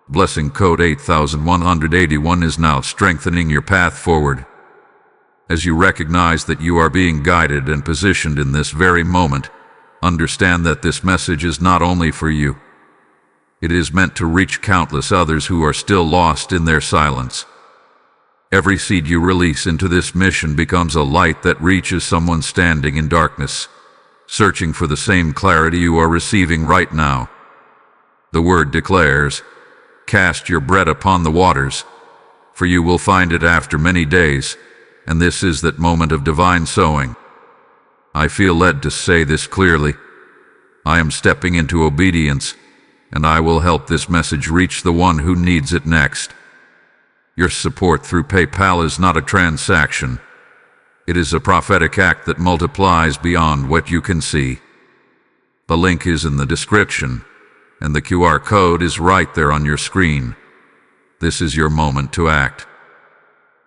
Blessing code 8181 is now strengthening your path forward. As you recognize that you are being guided and positioned in this very moment, understand that this message is not only for you. It is meant to reach countless others who are still lost in their silence. Every seed you release into this mission becomes a light that reaches someone standing in darkness, searching for the same clarity you are receiving right now. The word declares, "Cast your bread upon the waters, for you will find it after many days." And this is that moment of divine sowing. I feel led to say this clearly. I am stepping into obedience, and I will help this message reach the one who needs it next. Your support through PayPal is not a transaction. It is a prophetic act that multiplies beyond what you can see. The link is in the description, and the QR code is right there on your screen. This is your moment to act.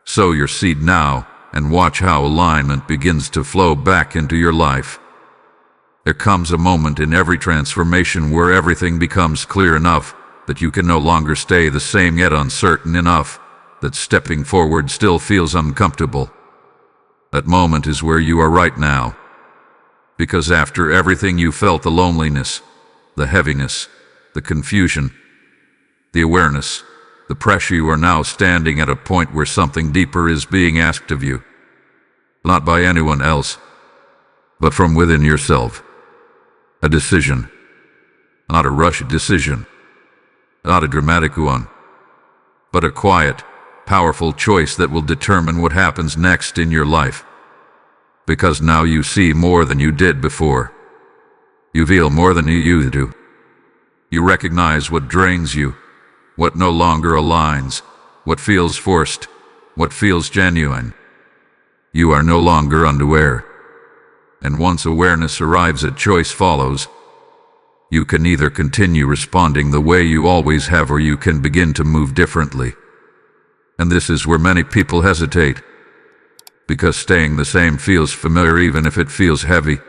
Sow your seed now, and watch how alignment begins to flow back into your life. There comes a moment in every transformation where everything becomes clear enough that you can no longer stay the same, yet uncertain enough that stepping forward still feels uncomfortable. That moment is where you are right now. Because after everything you felt, the loneliness, the heaviness, the confusion, the awareness, the pressure, you are now standing at a point where something deeper is being asked of you. Not by anyone else, but from within yourself. A decision. Not a rushed decision. Not a dramatic one. But a quiet, powerful choice that will determine what happens next in your life. Because now you see more than you did before. You feel more than you used to. You recognize what drains you, what no longer aligns, what feels forced, what feels genuine. You are no longer unaware. And once awareness arrives, a choice follows. You can either continue responding the way you always have, or you can begin to move differently. And this is where many people hesitate, because staying the same feels familiar even if it feels heavy,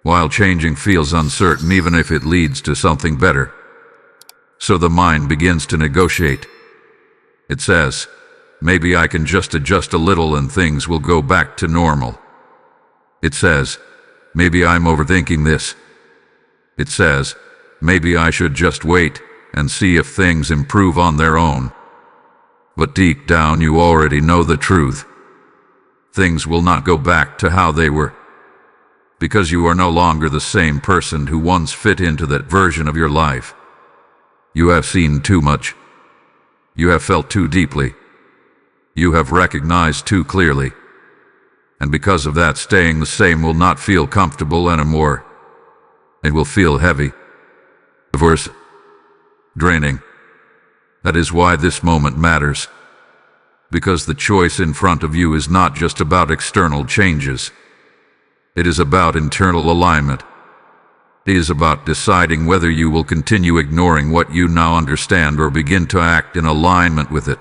while changing feels uncertain even if it leads to something better. So the mind begins to negotiate. It says, maybe I can just adjust a little and things will go back to normal. It says, maybe I'm overthinking this. It says, maybe I should just wait and see if things improve on their own. But deep down you already know the truth. Things will not go back to how they were, because you are no longer the same person who once fit into that version of your life. You have seen too much. You have felt too deeply. You have recognized too clearly. And because of that, staying the same will not feel comfortable anymore. It will feel heavy, worse, draining. That is why this moment matters. Because the choice in front of you is not just about external changes. It is about internal alignment. It is about deciding whether you will continue ignoring what you now understand or begin to act in alignment with it.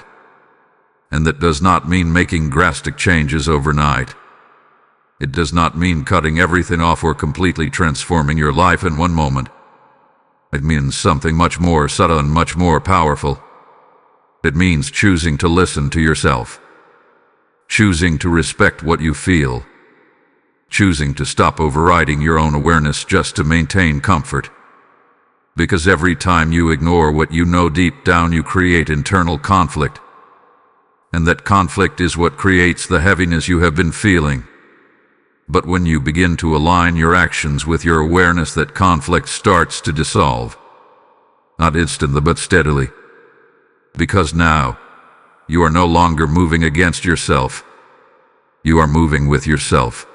And that does not mean making drastic changes overnight. It does not mean cutting everything off or completely transforming your life in one moment. It means something much more subtle and much more powerful. It means choosing to listen to yourself, choosing to respect what you feel, choosing to stop overriding your own awareness just to maintain comfort. Because every time you ignore what you know deep down, you create internal conflict. And that conflict is what creates the heaviness you have been feeling. But when you begin to align your actions with your awareness, that conflict starts to dissolve. Not instantly, but steadily. Because now, you are no longer moving against yourself. You are moving with yourself.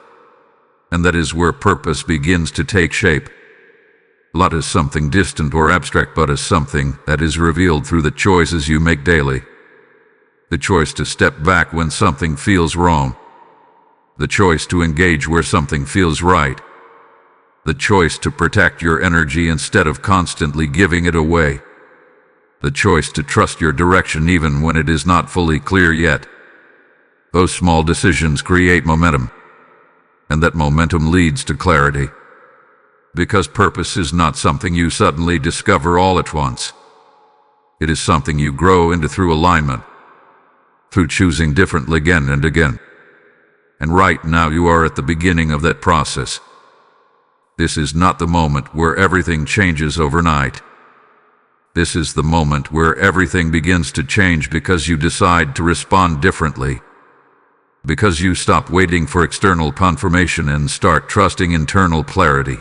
And that is where purpose begins to take shape. Not as something distant or abstract, but as something that is revealed through the choices you make daily. The choice to step back when something feels wrong. The choice to engage where something feels right. The choice to protect your energy instead of constantly giving it away. The choice to trust your direction even when it is not fully clear yet. Those small decisions create momentum. And that momentum leads to clarity. Because purpose is not something you suddenly discover all at once. It is something you grow into through alignment, through choosing differently again and again. And right now you are at the beginning of that process. This is not the moment where everything changes overnight. This is the moment where everything begins to change because you decide to respond differently. Because you stop waiting for external confirmation and start trusting internal clarity.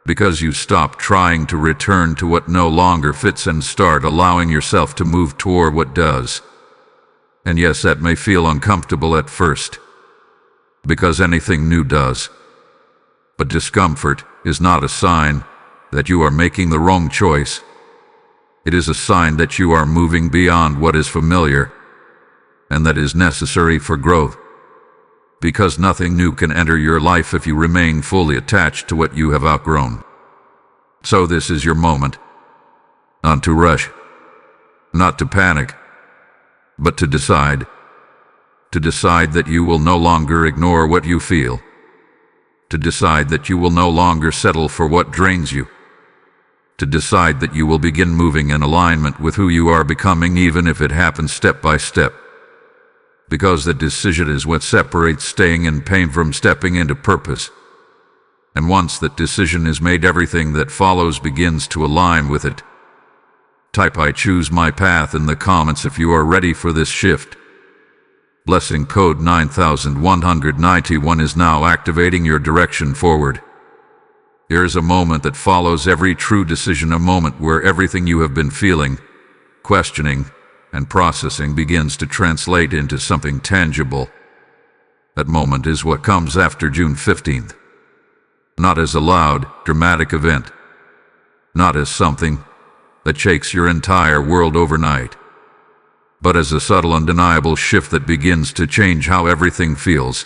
Because you stop trying to return to what no longer fits and start allowing yourself to move toward what does. And yes, that may feel uncomfortable at first, because anything new does. But discomfort is not a sign that you are making the wrong choice. It is a sign that you are moving beyond what is familiar, and that is necessary for growth. Because nothing new can enter your life if you remain fully attached to what you have outgrown. So this is your moment. Not to rush, not to panic, but to decide. To decide that you will no longer ignore what you feel. To decide that you will no longer settle for what drains you. To decide that you will begin moving in alignment with who you are becoming, even if it happens step by step. Because that decision is what separates staying in pain from stepping into purpose. And once that decision is made, everything that follows begins to align with it. Type "I choose my path" in the comments if you are ready for this shift. Blessing code 9191 is now activating your direction forward. There is a moment that follows every true decision, a moment where everything you have been feeling, questioning, and processing begins to translate into something tangible. That moment is what comes after June 15th. Not as a loud, dramatic event. Not as something that shakes your entire world overnight. but as a subtle, undeniable shift that begins to change how everything feels.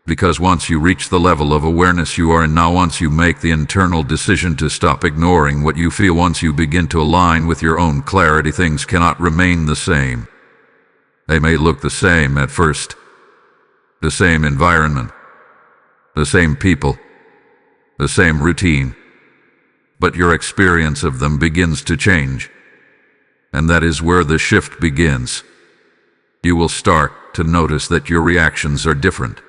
Because once you reach the level of awareness you are in now, once you make the internal decision to stop ignoring what you feel, once you begin to align with your own clarity, things cannot remain the same. They may look the same at first. The same environment, the same people, the same routine. But your experience of them begins to change. And that is where the shift begins. You will start to notice that your reactions are different.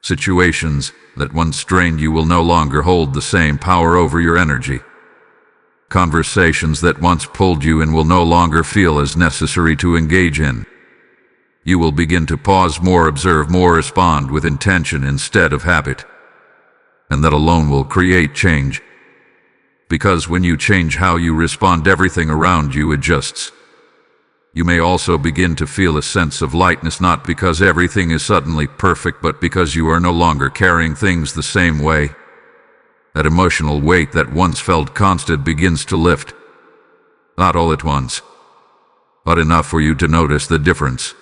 Situations that once strained you will no longer hold the same power over your energy. Conversations that once pulled you in will no longer feel as necessary to engage in. You will begin to pause more, observe more, respond with intention instead of habit. And that alone will create change. Because when you change how you respond, everything around you adjusts. You may also begin to feel a sense of lightness, not because everything is suddenly perfect, but because you are no longer carrying things the same way. That emotional weight that once felt constant begins to lift. Not all at once, but enough for you to notice the difference.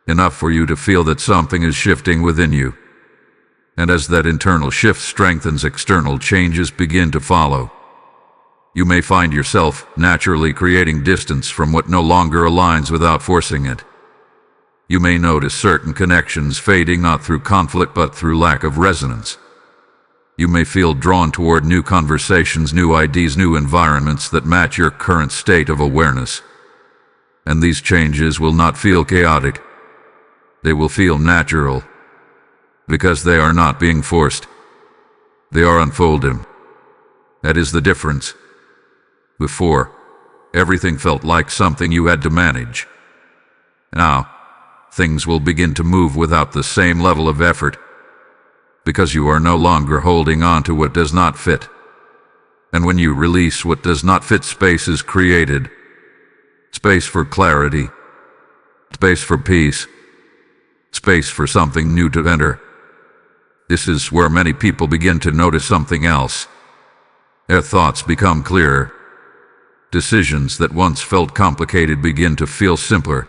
Enough for you to feel that something is shifting within you. And as that internal shift strengthens, external changes begin to follow. You may find yourself naturally creating distance from what no longer aligns without forcing it. You may notice certain connections fading, not through conflict but through lack of resonance. You may feel drawn toward new conversations, new ideas, new environments that match your current state of awareness. And these changes will not feel chaotic. They will feel natural. Because they are not being forced. They are unfolding. That is the difference. Before, everything felt like something you had to manage. Now, things will begin to move without the same level of effort. Because you are no longer holding on to what does not fit. And when you release what does not fit, space is created. Space for clarity. Space for peace. Space for something new to enter. This is where many people begin to notice something else. Their thoughts become clearer. Decisions that once felt complicated begin to feel simpler.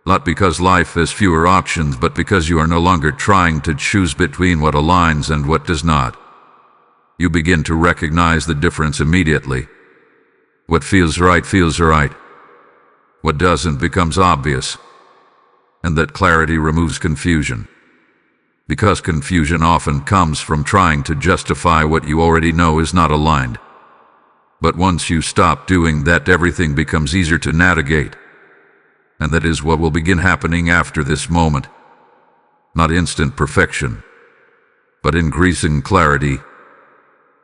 Not because life has fewer options, but because you are no longer trying to choose between what aligns and what does not. You begin to recognize the difference immediately. What feels right feels right. What doesn't becomes obvious. And that clarity removes confusion. Because confusion often comes from trying to justify what you already know is not aligned. But once you stop doing that, everything becomes easier to navigate. And that is what will begin happening after this moment. Not instant perfection, but increasing clarity.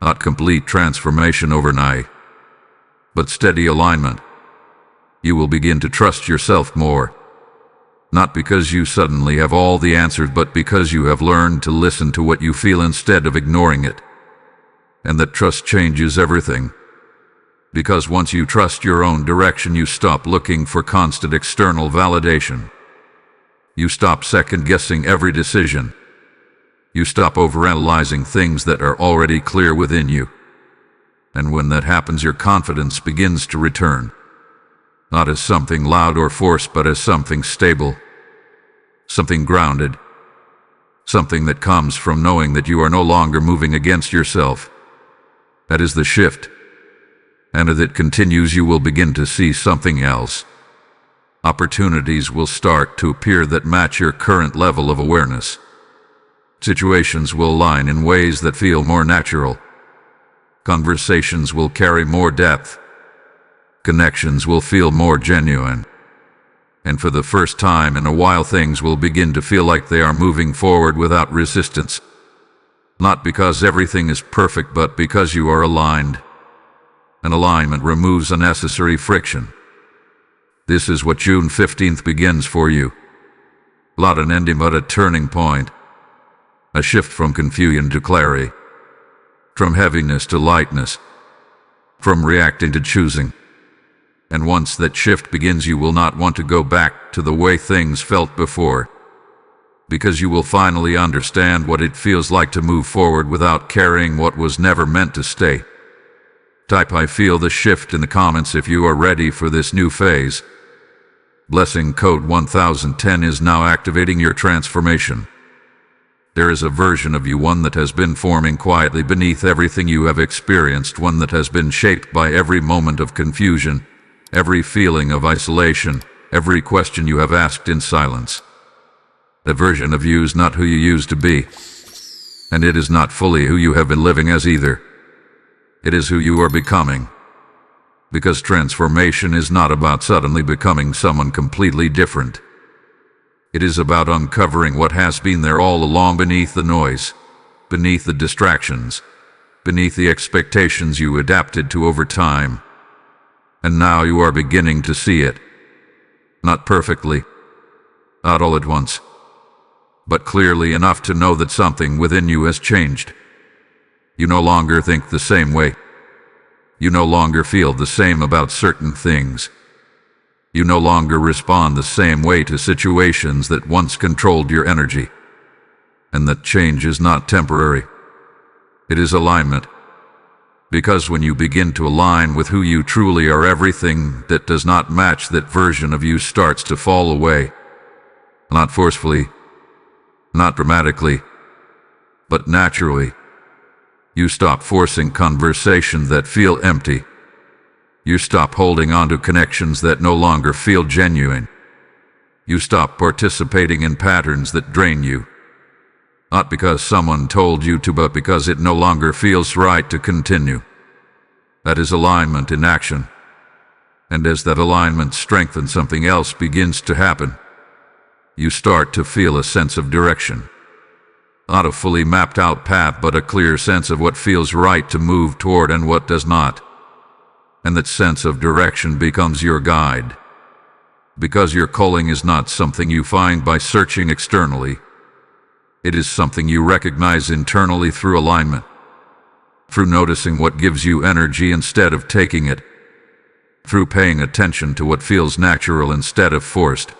Not complete transformation overnight, but steady alignment. You will begin to trust yourself more. Not because you suddenly have all the answers, but because you have learned to listen to what you feel instead of ignoring it. And that trust changes everything. Because once you trust your own direction, you stop looking for constant external validation. You stop second-guessing every decision. You stop overanalyzing things that are already clear within you. And when that happens, your confidence begins to return. Not as something loud or forced, but as something stable. Something grounded. Something that comes from knowing that you are no longer moving against yourself. That is the shift. And as it continues, you will begin to see something else. Opportunities will start to appear that match your current level of awareness. Situations will align in ways that feel more natural. Conversations will carry more depth. Connections will feel more genuine. And for the first time in a while, things will begin to feel like they are moving forward without resistance. Not because everything is perfect, but because you are aligned. And alignment removes unnecessary friction. This is what June 15th begins for you. Not an ending, but a turning point. A shift from confusion to clarity. From heaviness to lightness. From reacting to choosing. And once that shift begins, you will not want to go back to the way things felt before. Because you will finally understand what it feels like to move forward without carrying what was never meant to stay. Type "I feel the shift" in the comments if you are ready for this new phase. Blessing code 1010 is now activating your transformation. There is a version of you, one that has been forming quietly beneath everything you have experienced, one that has been shaped by every moment of confusion, every feeling of isolation, every question you have asked in silence. That version of you is not who you used to be, and it is not fully who you have been living as either. It is who you are becoming. Because transformation is not about suddenly becoming someone completely different. It is about uncovering what has been there all along, beneath the noise, beneath the distractions, beneath the expectations you adapted to over time. And now you are beginning to see it. Not perfectly, not all at once, but clearly enough to know that something within you has changed. You no longer think the same way. You no longer feel the same about certain things. You no longer respond the same way to situations that once controlled your energy. And that change is not temporary. It is alignment. Because when you begin to align with who you truly are, everything that does not match that version of you starts to fall away. Not forcefully, not dramatically, but naturally. You stop forcing conversations that feel empty. You stop holding on to connections that no longer feel genuine. You stop participating in patterns that drain you. Not because someone told you to, but because it no longer feels right to continue. That is alignment in action. And as that alignment strengthens, something else begins to happen. You start to feel a sense of direction. Not a fully mapped out path, but a clear sense of what feels right to move toward and what does not. And that sense of direction becomes your guide. Because your calling is not something you find by searching externally. It is something you recognize internally through alignment. Through noticing what gives you energy instead of taking it. Through paying attention to what feels natural instead of forced.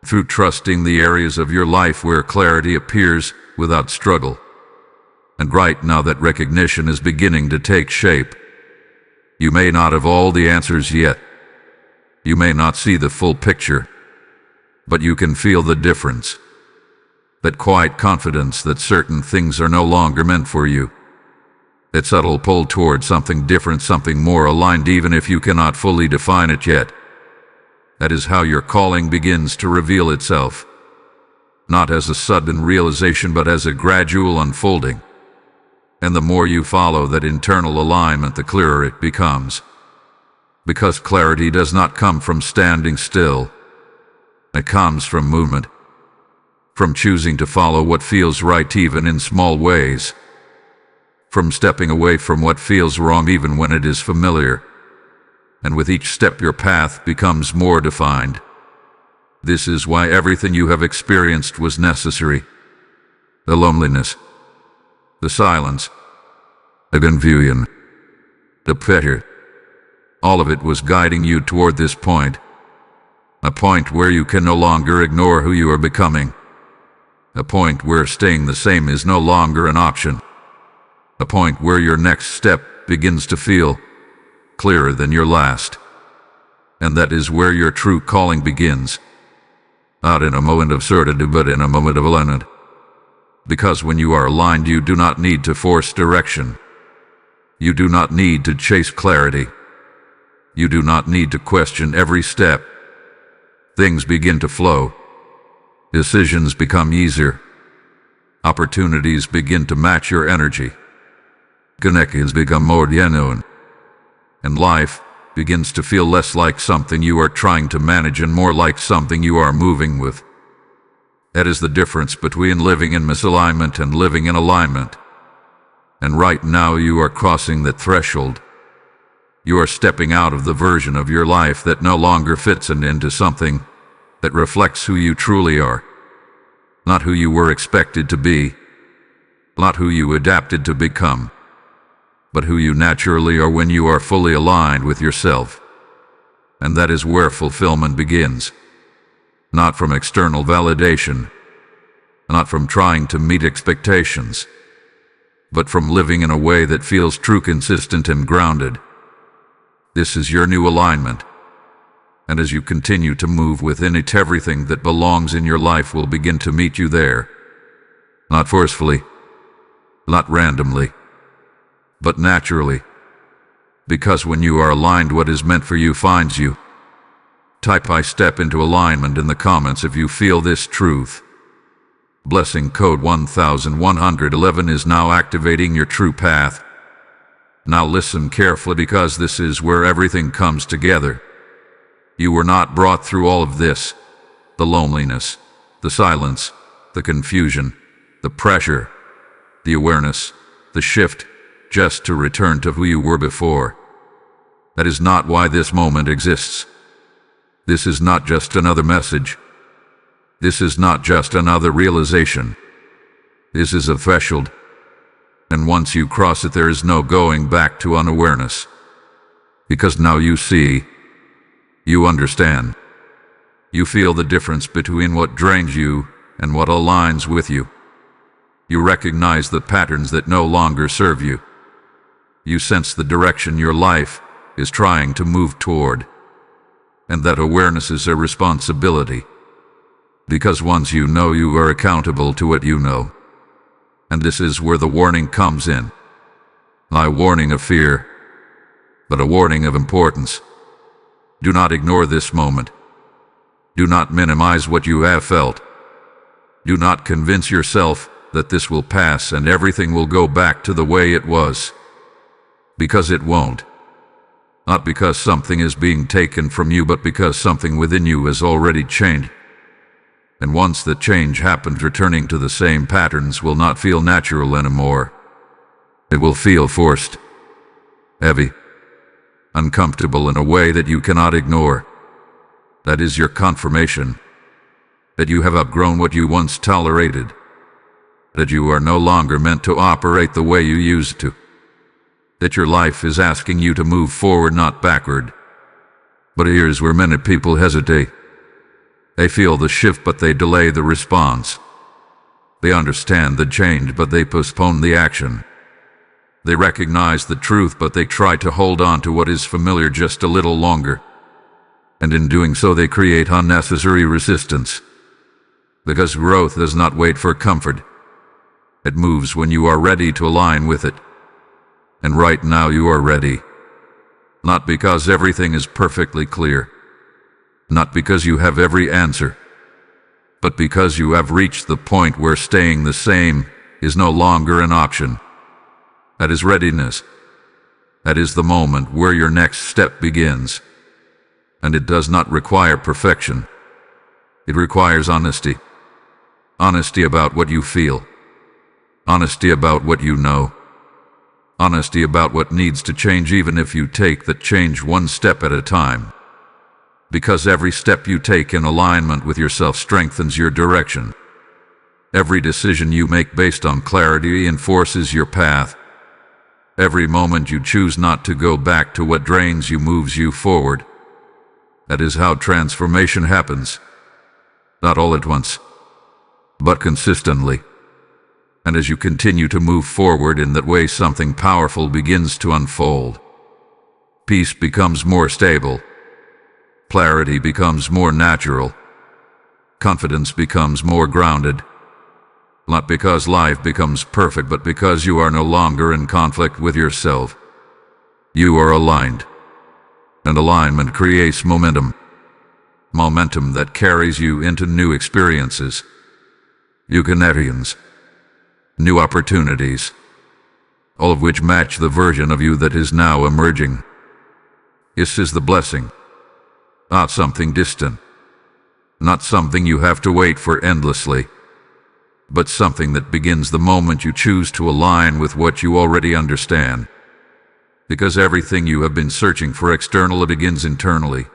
Through trusting the areas of your life where clarity appears without struggle. And right now that recognition is beginning to take shape. You may not have all the answers yet. You may not see the full picture. But you can feel the difference. That quiet confidence that certain things are no longer meant for you. That subtle pull toward something different, something more aligned, even if you cannot fully define it yet. That is how your calling begins to reveal itself. Not as a sudden realization, but as a gradual unfolding. And the more you follow that internal alignment, the clearer it becomes. Because clarity does not come from standing still. It comes from movement. From choosing to follow what feels right even in small ways. From stepping away from what feels wrong even when it is familiar. And with each step your path becomes more defined. This is why everything you have experienced was necessary. The loneliness. The silence, the confusion, the pressure, all of it was guiding you toward this point. A point where you can no longer ignore who you are becoming. A point where staying the same is no longer an option. A point where your next step begins to feel clearer than your last. And that is where your true calling begins. Not in a moment of certainty, but in a moment of alignment. Because when you are aligned, you do not need to force direction. You do not need to chase clarity. You do not need to question every step. Things begin to flow. Decisions become easier. Opportunities begin to match your energy. Connections become more genuine. And life begins to feel less like something you are trying to manage and more like something you are moving with. That is the difference between living in misalignment and living in alignment. And right now you are crossing that threshold. You are stepping out of the version of your life that no longer fits and into something that reflects who you truly are. Not who you were expected to be. Not who you adapted to become. But who you naturally are when you are fully aligned with yourself. And that is where fulfillment begins. Not from external validation, not from trying to meet expectations, but from living in a way that feels true, consistent, and grounded. This is your new alignment. And as you continue to move within it, everything that belongs in your life will begin to meet you there. Not forcefully, not randomly, but naturally. Because when you are aligned, what is meant for you finds you. Type "I step into alignment" in the comments if you feel this truth. Blessing code 1111 is now activating your true path. Now listen carefully, because this is where everything comes together. You were not brought through all of this, the loneliness, the silence, the confusion, the pressure, the awareness, the shift, just to return to who you were before. That is not why this moment exists. This is not just another message. This is not just another realization. This is a threshold. And once you cross it, there is no going back to unawareness. Because now you see, you understand. You feel the difference between what drains you and what aligns with you. You recognize the patterns that no longer serve you. You sense the direction your life is trying to move toward. And that awareness is a responsibility. Because once you know, you are accountable to what you know. And this is where the warning comes in. Not a warning of fear, but a warning of importance. Do not ignore this moment. Do not minimize what you have felt. Do not convince yourself that this will pass and everything will go back to the way it was. Because it won't. Not because something is being taken from you, but because something within you has already changed. And once the change happens, returning to the same patterns will not feel natural anymore. It will feel forced, heavy, uncomfortable in a way that you cannot ignore. That is your confirmation that you have outgrown what you once tolerated, that you are no longer meant to operate the way you used to, that your life is asking you to move forward, not backward. But here's where many people hesitate. They feel the shift, but they delay the response. They understand the change, but they postpone the action. They recognize the truth, but they try to hold on to what is familiar just a little longer. And in doing so, they create unnecessary resistance. Because growth does not wait for comfort. It moves when you are ready to align with it. And right now you are ready. Not because everything is perfectly clear. Not because you have every answer. But because you have reached the point where staying the same is no longer an option. That is readiness. That is the moment where your next step begins. And it does not require perfection. It requires honesty. Honesty about what you feel. Honesty about what you know. Honesty about what needs to change, even if you take that change one step at a time. Because every step you take in alignment with yourself strengthens your direction. Every decision you make based on clarity enforces your path. Every moment you choose not to go back to what drains you moves you forward. That is how transformation happens. Not all at once, but consistently. And as you continue to move forward in that way, something powerful begins to unfold. Peace becomes more stable. Clarity becomes more natural. Confidence becomes more grounded. Not because life becomes perfect, but because you are no longer in conflict with yourself. You are aligned. And alignment creates momentum. Momentum that carries you into new experiences. New connections. New opportunities. All of which match the version of you that is now emerging. This is the blessing. Not something distant. Not something you have to wait for endlessly. But something that begins the moment you choose to align with what you already understand. Because everything you have been searching for externally begins internally.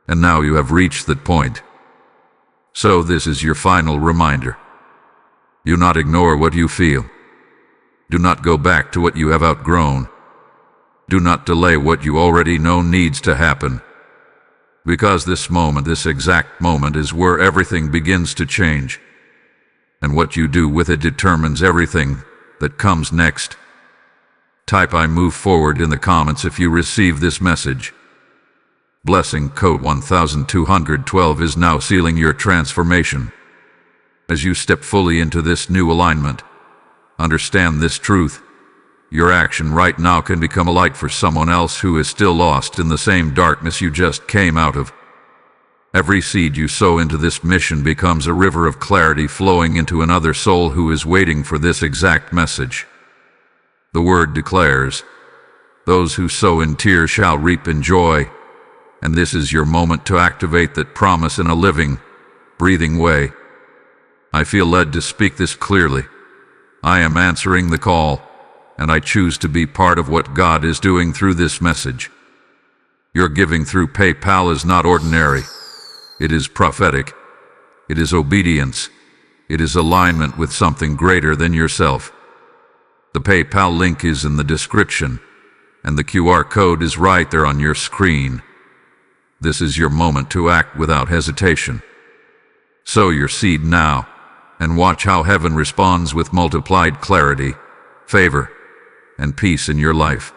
And now you have reached that point. So this is your final reminder. Do not ignore what you feel. Do not go back to what you have outgrown. Do not delay what you already know needs to happen. Because this moment, this exact moment, is where everything begins to change. And what you do with it determines everything that comes next. Type "I move forward" in the comments if you receive this message. Blessing code 1212 is now sealing your transformation. As you step fully into this new alignment, understand this truth. Your action right now can become a light for someone else who is still lost in the same darkness you just came out of. Every seed you sow into this mission becomes a river of clarity flowing into another soul who is waiting for this exact message. The word declares, "Those who sow in tears shall reap in joy," and this is your moment to activate that promise in a living, breathing way. I feel led to speak this clearly. I am answering the call, and I choose to be part of what God is doing through this message. Your giving through PayPal is not ordinary. It is prophetic. It is obedience. It is alignment with something greater than yourself. The PayPal link is in the description, and the QR code is right there on your screen. This is your moment to act without hesitation. Sow your seed now, and watch how heaven responds with multiplied clarity, favor, and peace in your life.